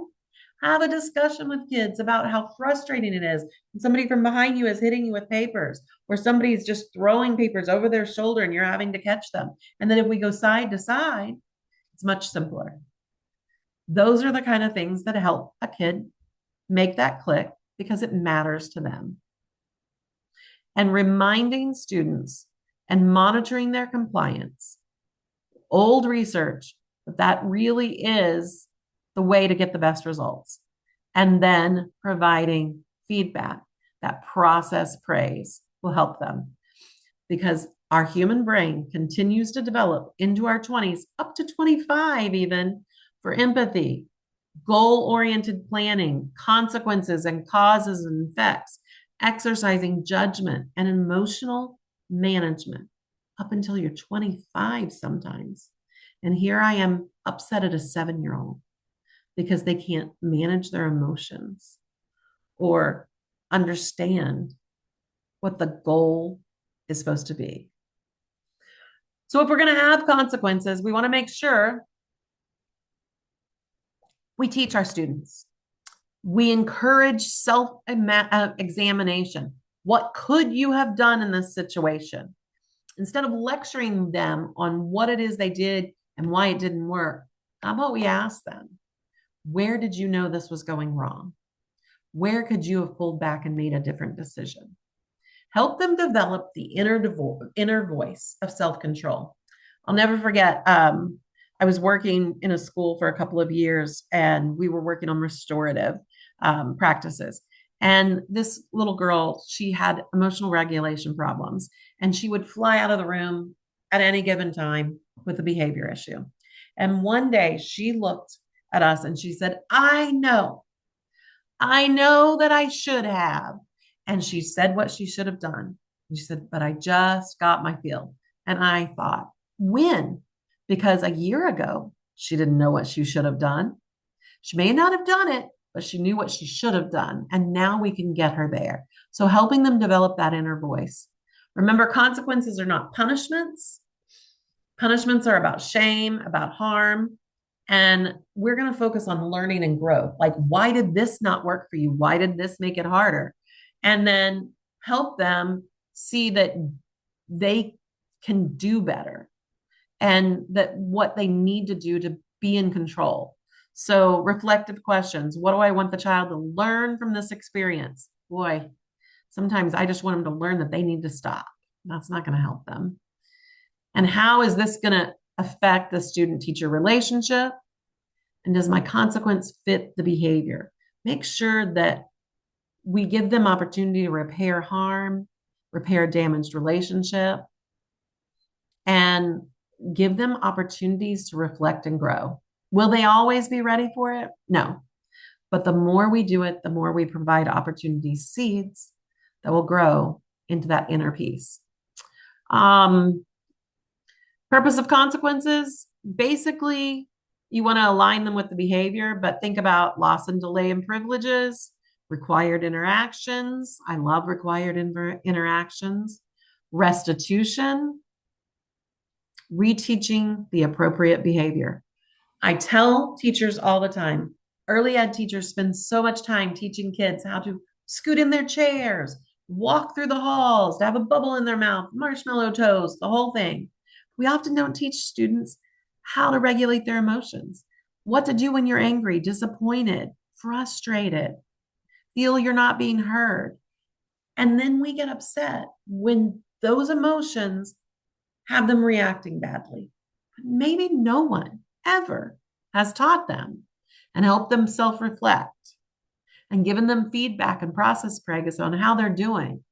have a discussion with kids about how frustrating it is when somebody from behind you is hitting you with papers, or somebody's just throwing papers over their shoulder and you're having to catch them. And then if we go side to side, it's much simpler. Those are the kind of things that help a kid make that click because it matters to them. And reminding students and monitoring their compliance, old research, that really is the way to get the best results. And then providing feedback, that process praise will help them, because our human brain continues to develop into our 20s, up to 25 even, for empathy, goal-oriented planning, consequences and causes and effects, exercising judgment and emotional management up until you're 25 sometimes. And here I am upset at a 7-year-old because they can't manage their emotions or understand what the goal is supposed to be. So if we're going to have consequences, we want to make sure we teach our students. We encourage self-examination. What could you have done in this situation? Instead of lecturing them on what it is they did and why it didn't work, how about we ask them, where did you know this was going wrong? Where could you have pulled back and made a different decision? Help them develop the inner voice of self-control. I'll never forget, I was working in a school for a couple of years, and we were working on restorative practices. And this little girl, she had emotional regulation problems, and she would fly out of the room at any given time with a behavior issue. And one day she looked at us and she said, I know that I should have. And she said what she should have done. And she said, but I just got my feel. And I thought, when? Because a year ago, she didn't know what she should have done. She may not have done it, but she knew what she should have done. And now we can get her there. So helping them develop that inner voice. Remember, consequences are not punishments. Punishments are about shame, about harm. And we're going to focus on learning and growth. Like, why did this not work for you? Why did this make it harder? And then help them see that they can do better and that what they need to do to be in control. So, reflective questions. What do I want the child to learn from this experience? Boy, sometimes I just want them to learn that they need to stop. That's not going to help them. And how is this going to affect the student teacher relationship? And does my consequence fit the behavior? Make sure that we give them opportunity to repair harm, repair damaged relationship, and give them opportunities to reflect and grow. Will they always be ready for it? No. But the more we do it, the more we provide opportunities, seeds that will grow into that inner peace. Purpose of consequences, basically, you want to align them with the behavior, but think about loss and delay in privileges, required interactions. I love required interactions, restitution, reteaching the appropriate behavior. I tell teachers all the time, early ed teachers spend so much time teaching kids how to scoot in their chairs, walk through the halls, to have a bubble in their mouth, marshmallow toast, the whole thing. We often don't teach students how to regulate their emotions, what to do when you're angry, disappointed, frustrated, feel you're not being heard. And then we get upset when those emotions have them reacting badly. Maybe no one ever has taught them and helped them self-reflect and given them feedback and process praise on how they're doing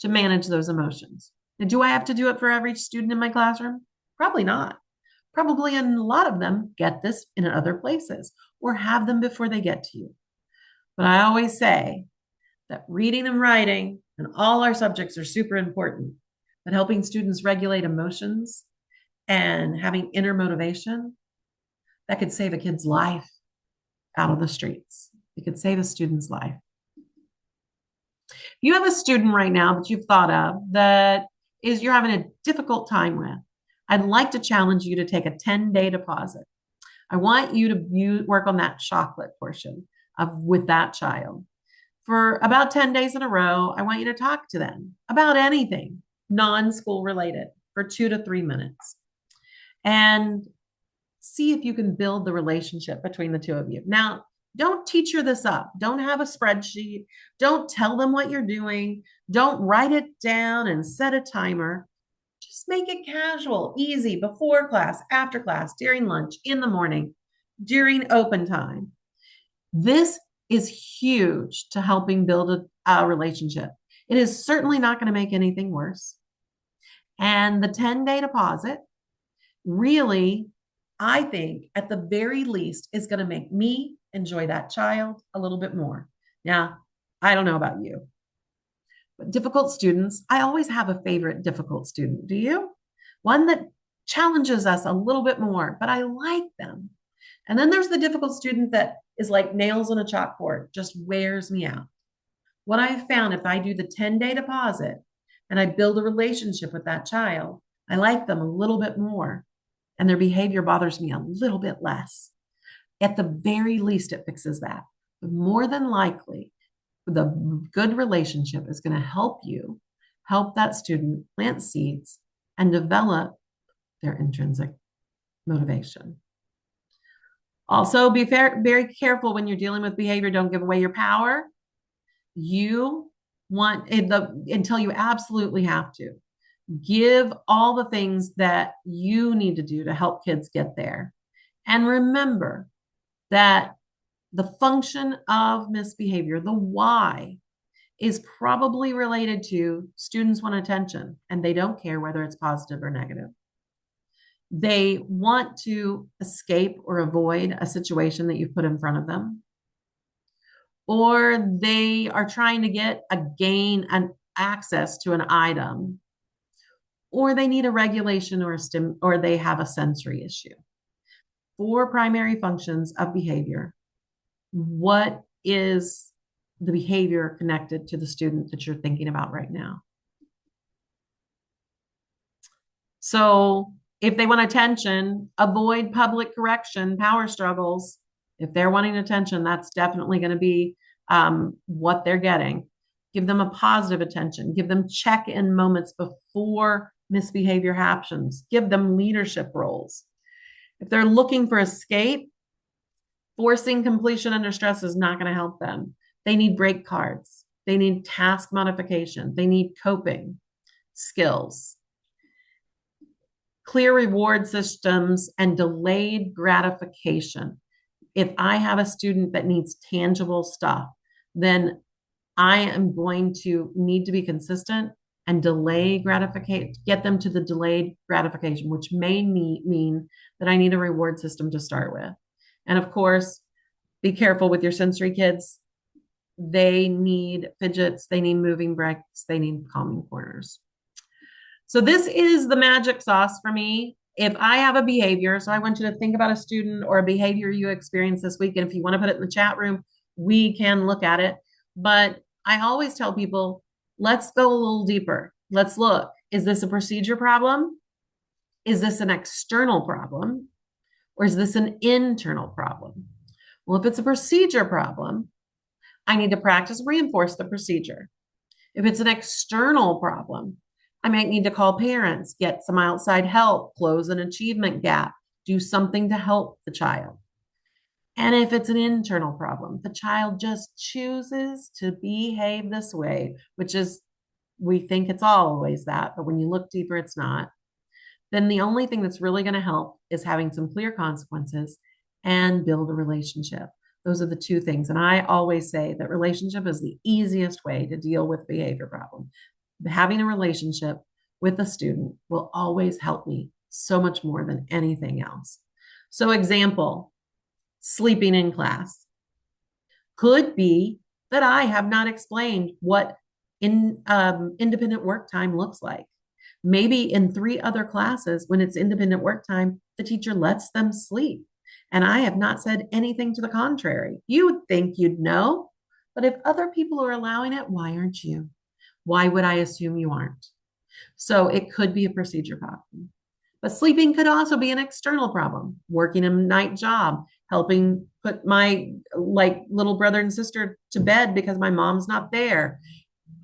to manage those emotions. Now, do I have to do it for every student in my classroom? Probably not. Probably a lot of them get this in other places or have them before they get to you. But I always say that reading and writing and all our subjects are super important, but helping students regulate emotions and having inner motivation, that could save a kid's life out of the streets. It could save a student's life. If you have a student right now that you've thought of that is you're having a difficult time with, I'd like to challenge you to take a 10-day deposit. I want you to work on that chocolate portion with that child. For about 10 days in a row, I want you to talk to them about anything non-school related for 2 to 3 minutes and see if you can build the relationship between the two of you. Now, don't teacher this up. Don't have a spreadsheet. Don't tell them what you're doing. Don't write it down and set a timer. Just make it casual, easy, before class, after class, during lunch, in the morning, during open time. This is huge to helping build a relationship. It is certainly not going to make anything worse. And the 10-day deposit really, I think, at the very least, is going to make me enjoy that child a little bit more. Now, I don't know about you, but difficult students, I always have a favorite difficult student. Do you? One that challenges us a little bit more, but I like them. And then there's the difficult student that is like nails on a chalkboard, just wears me out. What I've found, if I do the 10-day deposit and I build a relationship with that child, I like them a little bit more and their behavior bothers me a little bit less. At the very least, it fixes that. But more than likely, the good relationship is going to help you help that student plant seeds and develop their intrinsic motivation. Also, be very careful when you're dealing with behavior. Don't give away your power. You want until you absolutely have to. Give all the things that you need to do to help kids get there. And remember that the function of misbehavior, the why, is probably related to students want attention and they don't care whether it's positive or negative. They want to escape or avoid a situation that you put in front of them, or they are trying to get an access to an item, or they need a regulation or they have a sensory issue. 4 primary functions of behavior. What is the behavior connected to the student that you're thinking about right now? So if they want attention, avoid public correction, power struggles. If they're wanting attention, that's definitely going to be what they're getting. Give them a positive attention. Give them check-in moments before misbehavior happens. Give them leadership roles. If they're looking for escape, forcing completion under stress is not going to help them. They need break cards. They need task modification. They need coping skills. Clear reward systems and delayed gratification. If I have a student that needs tangible stuff, then I am going to need to be consistent and delay gratification, get them to the delayed gratification, which may mean that I need a reward system to start with. And of course, be careful with your sensory kids. They need fidgets, they need moving breaks, they need calming corners. So this is the magic sauce for me. If I have a behavior, so I want you to think about a student or a behavior you experienced this week. And if you want to put it in the chat room, we can look at it. But I always tell people, let's go a little deeper. Let's look. Is this a procedure problem? Is this an external problem? Or is this an internal problem? Well, if it's a procedure problem, I need to practice reinforce the procedure. If it's an external problem, I might need to call parents, get some outside help, close an achievement gap, do something to help the child. And if it's an internal problem, the child just chooses to behave this way, which is, we think it's always that, but when you look deeper, it's not. Then the only thing that's really going to help is having some clear consequences and build a relationship. Those are the 2 things. And I always say that relationship is the easiest way to deal with behavior problem. Having a relationship with a student will always help me so much more than anything else. So example, sleeping in class. Could be that I have not explained what independent work time looks like. Maybe in 3 other classes, when it's independent work time, the teacher lets them sleep. And I have not said anything to the contrary. You would think you'd know, but if other people are allowing it, why aren't you? Why would I assume you aren't? So it could be a procedure problem. But sleeping could also be an external problem. Working a night job, helping put my little brother and sister to bed because my mom's not there,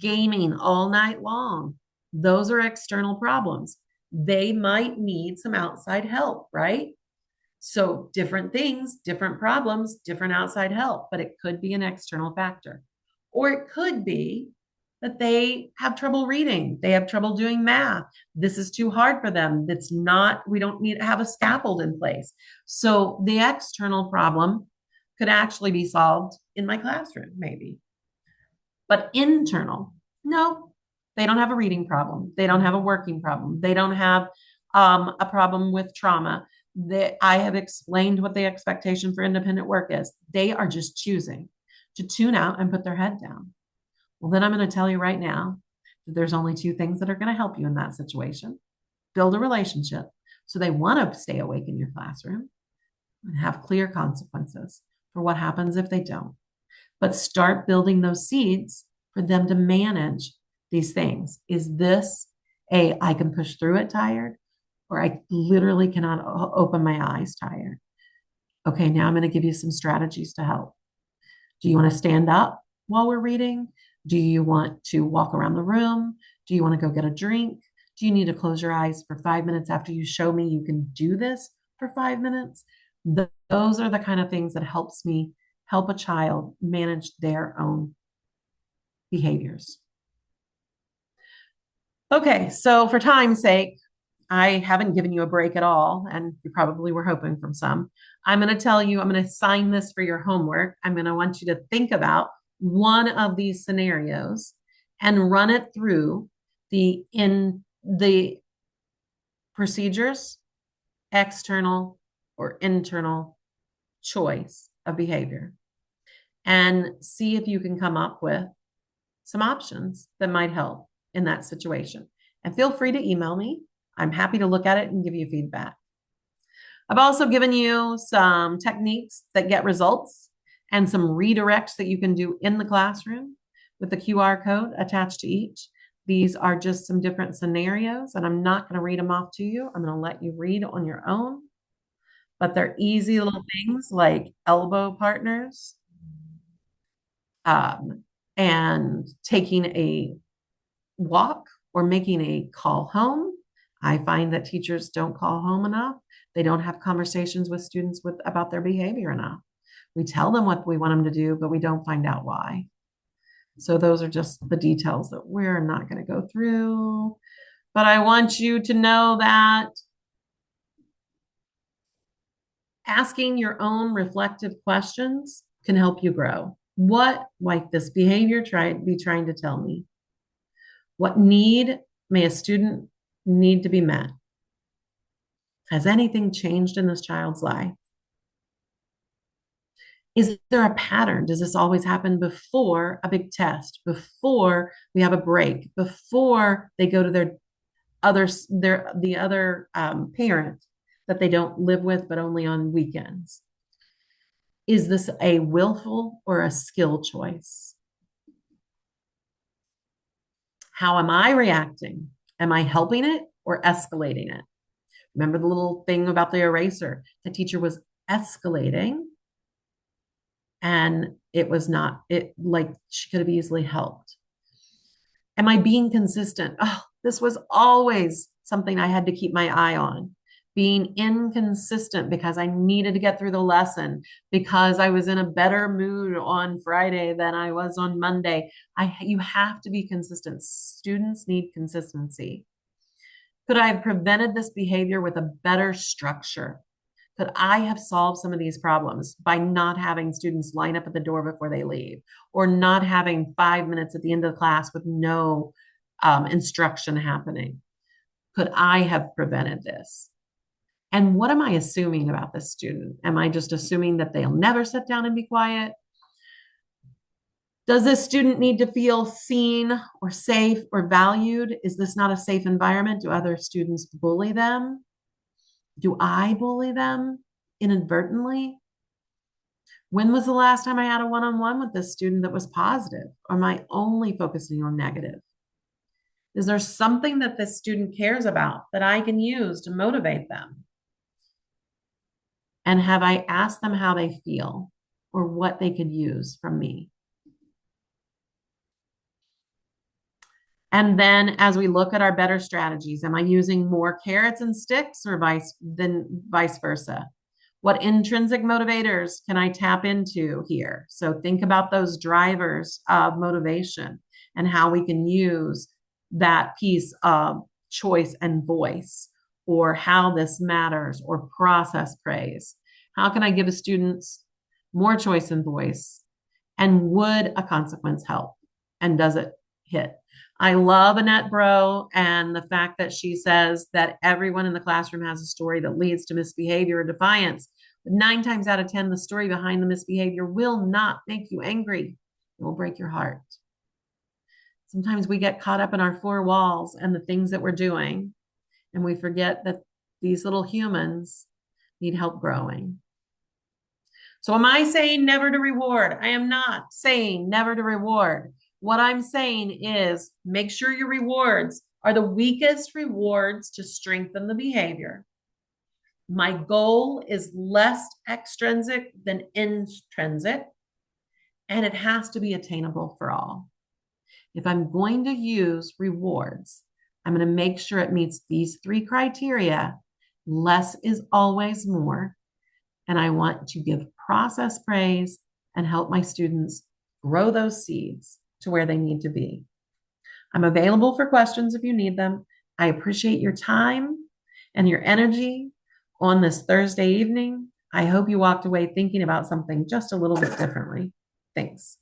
gaming all night long. Those are external problems. They might need some outside help, right? So different things, different problems, different outside help, but it could be an external factor. Or it could be that they have trouble reading. They have trouble doing math. This is too hard for them. We don't need to have a scaffold in place. So the external problem could actually be solved in my classroom, maybe. But internal, no, they don't have a reading problem. They don't have a working problem. They don't have a problem with trauma. I have explained what the expectation for independent work is. They are just choosing to tune out and put their head down. Well, then I'm going to tell you right now that there's only 2 things that are going to help you in that situation. Build a relationship So they want to stay awake in your classroom and have clear consequences for what happens if they don't. But start building those seeds for them to manage these things. Is this I can push through it tired, or I literally cannot open my eyes tired? Okay, now I'm going to give you some strategies to help. Do you want to stand up while we're reading? Do you want to walk around the room? Do you want to go get a drink? Do you need to close your eyes for 5 minutes after you show me you can do this for 5 minutes? Those are the kind of things that helps me help a child manage their own behaviors. Okay, so for time's sake, I haven't given you a break at all, and you probably were hoping for some. I'm going to tell you, I'm going to assign this for your homework. I'm going to want you to think about one of these scenarios and run it through the procedures, external or internal choice of behavior, and see if you can come up with some options that might help in that situation. And feel free to email me. I'm happy to look at it and give you feedback. I've also given you some techniques that get results and some redirects that you can do in the classroom with the QR code attached to each. These are just some different scenarios, and I'm not going to read them off to you. I'm going to let you read on your own. But they're easy little things like elbow partners, and taking a walk or making a call home. I find that teachers don't call home enough. They don't have conversations with students about their behavior enough. We tell them what we want them to do, but we don't find out why. So those are just the details that we're not going to go through. But I want you to know that asking your own reflective questions can help you grow. What might this behavior be trying to tell me? What need may a student need to be met? Has anything changed in this child's life? Is there a pattern? Does this always happen before a big test, before we have a break, before they go to the other parent that they don't live with, but only on weekends? Is this a willful or a skill choice? How am I reacting? Am I helping it or escalating it? Remember the little thing about the eraser? The teacher was escalating, and it was not, it like she could have easily helped. Am I being consistent? Oh, this was always something I had to keep my eye on. Being inconsistent because I needed to get through the lesson, because I was in a better mood on Friday than I was on Monday. You have to be consistent. Students need consistency. Could I have prevented this behavior with a better structure? Could I have solved some of these problems by not having students line up at the door before they leave, or not having 5 minutes at the end of the class with no instruction happening? Could I have prevented this? And what am I assuming about this student? Am I just assuming that they'll never sit down and be quiet? Does this student need to feel seen or safe or valued? Is this not a safe environment? Do other students bully them? Do I bully them inadvertently? When was the last time I had a one-on-one with this student that was positive? Or am I only focusing on negative? Is there something that this student cares about that I can use to motivate them? And have I asked them how they feel or what they could use from me? And then as we look at our better strategies, am I using more carrots and sticks or vice versa? What intrinsic motivators can I tap into here? So think about those drivers of motivation and how we can use that piece of choice and voice, or how this matters, or process praise. How can I give students more choice and voice? And would a consequence help? And does it hit? I love Annette Bro and the fact that she says that everyone in the classroom has a story that leads to misbehavior or defiance. But 9 times out of 10, the story behind the misbehavior will not make you angry. It will break your heart. Sometimes we get caught up in our four walls and the things that we're doing, and we forget that These little humans need help growing. So am I saying never to reward? I am not saying never to reward. What I'm saying is make sure your rewards are the weakest rewards to strengthen the behavior. My goal is less extrinsic than intrinsic, and it has to be attainable for all. If I'm going to use rewards, I'm going to make sure it meets these three criteria. Less is always more. And I want to give process praise and help my students grow those seeds to where they need to be. I'm available for questions if you need them. I appreciate your time and your energy on this Thursday evening. I hope you walked away thinking about something just a little bit differently. Thanks.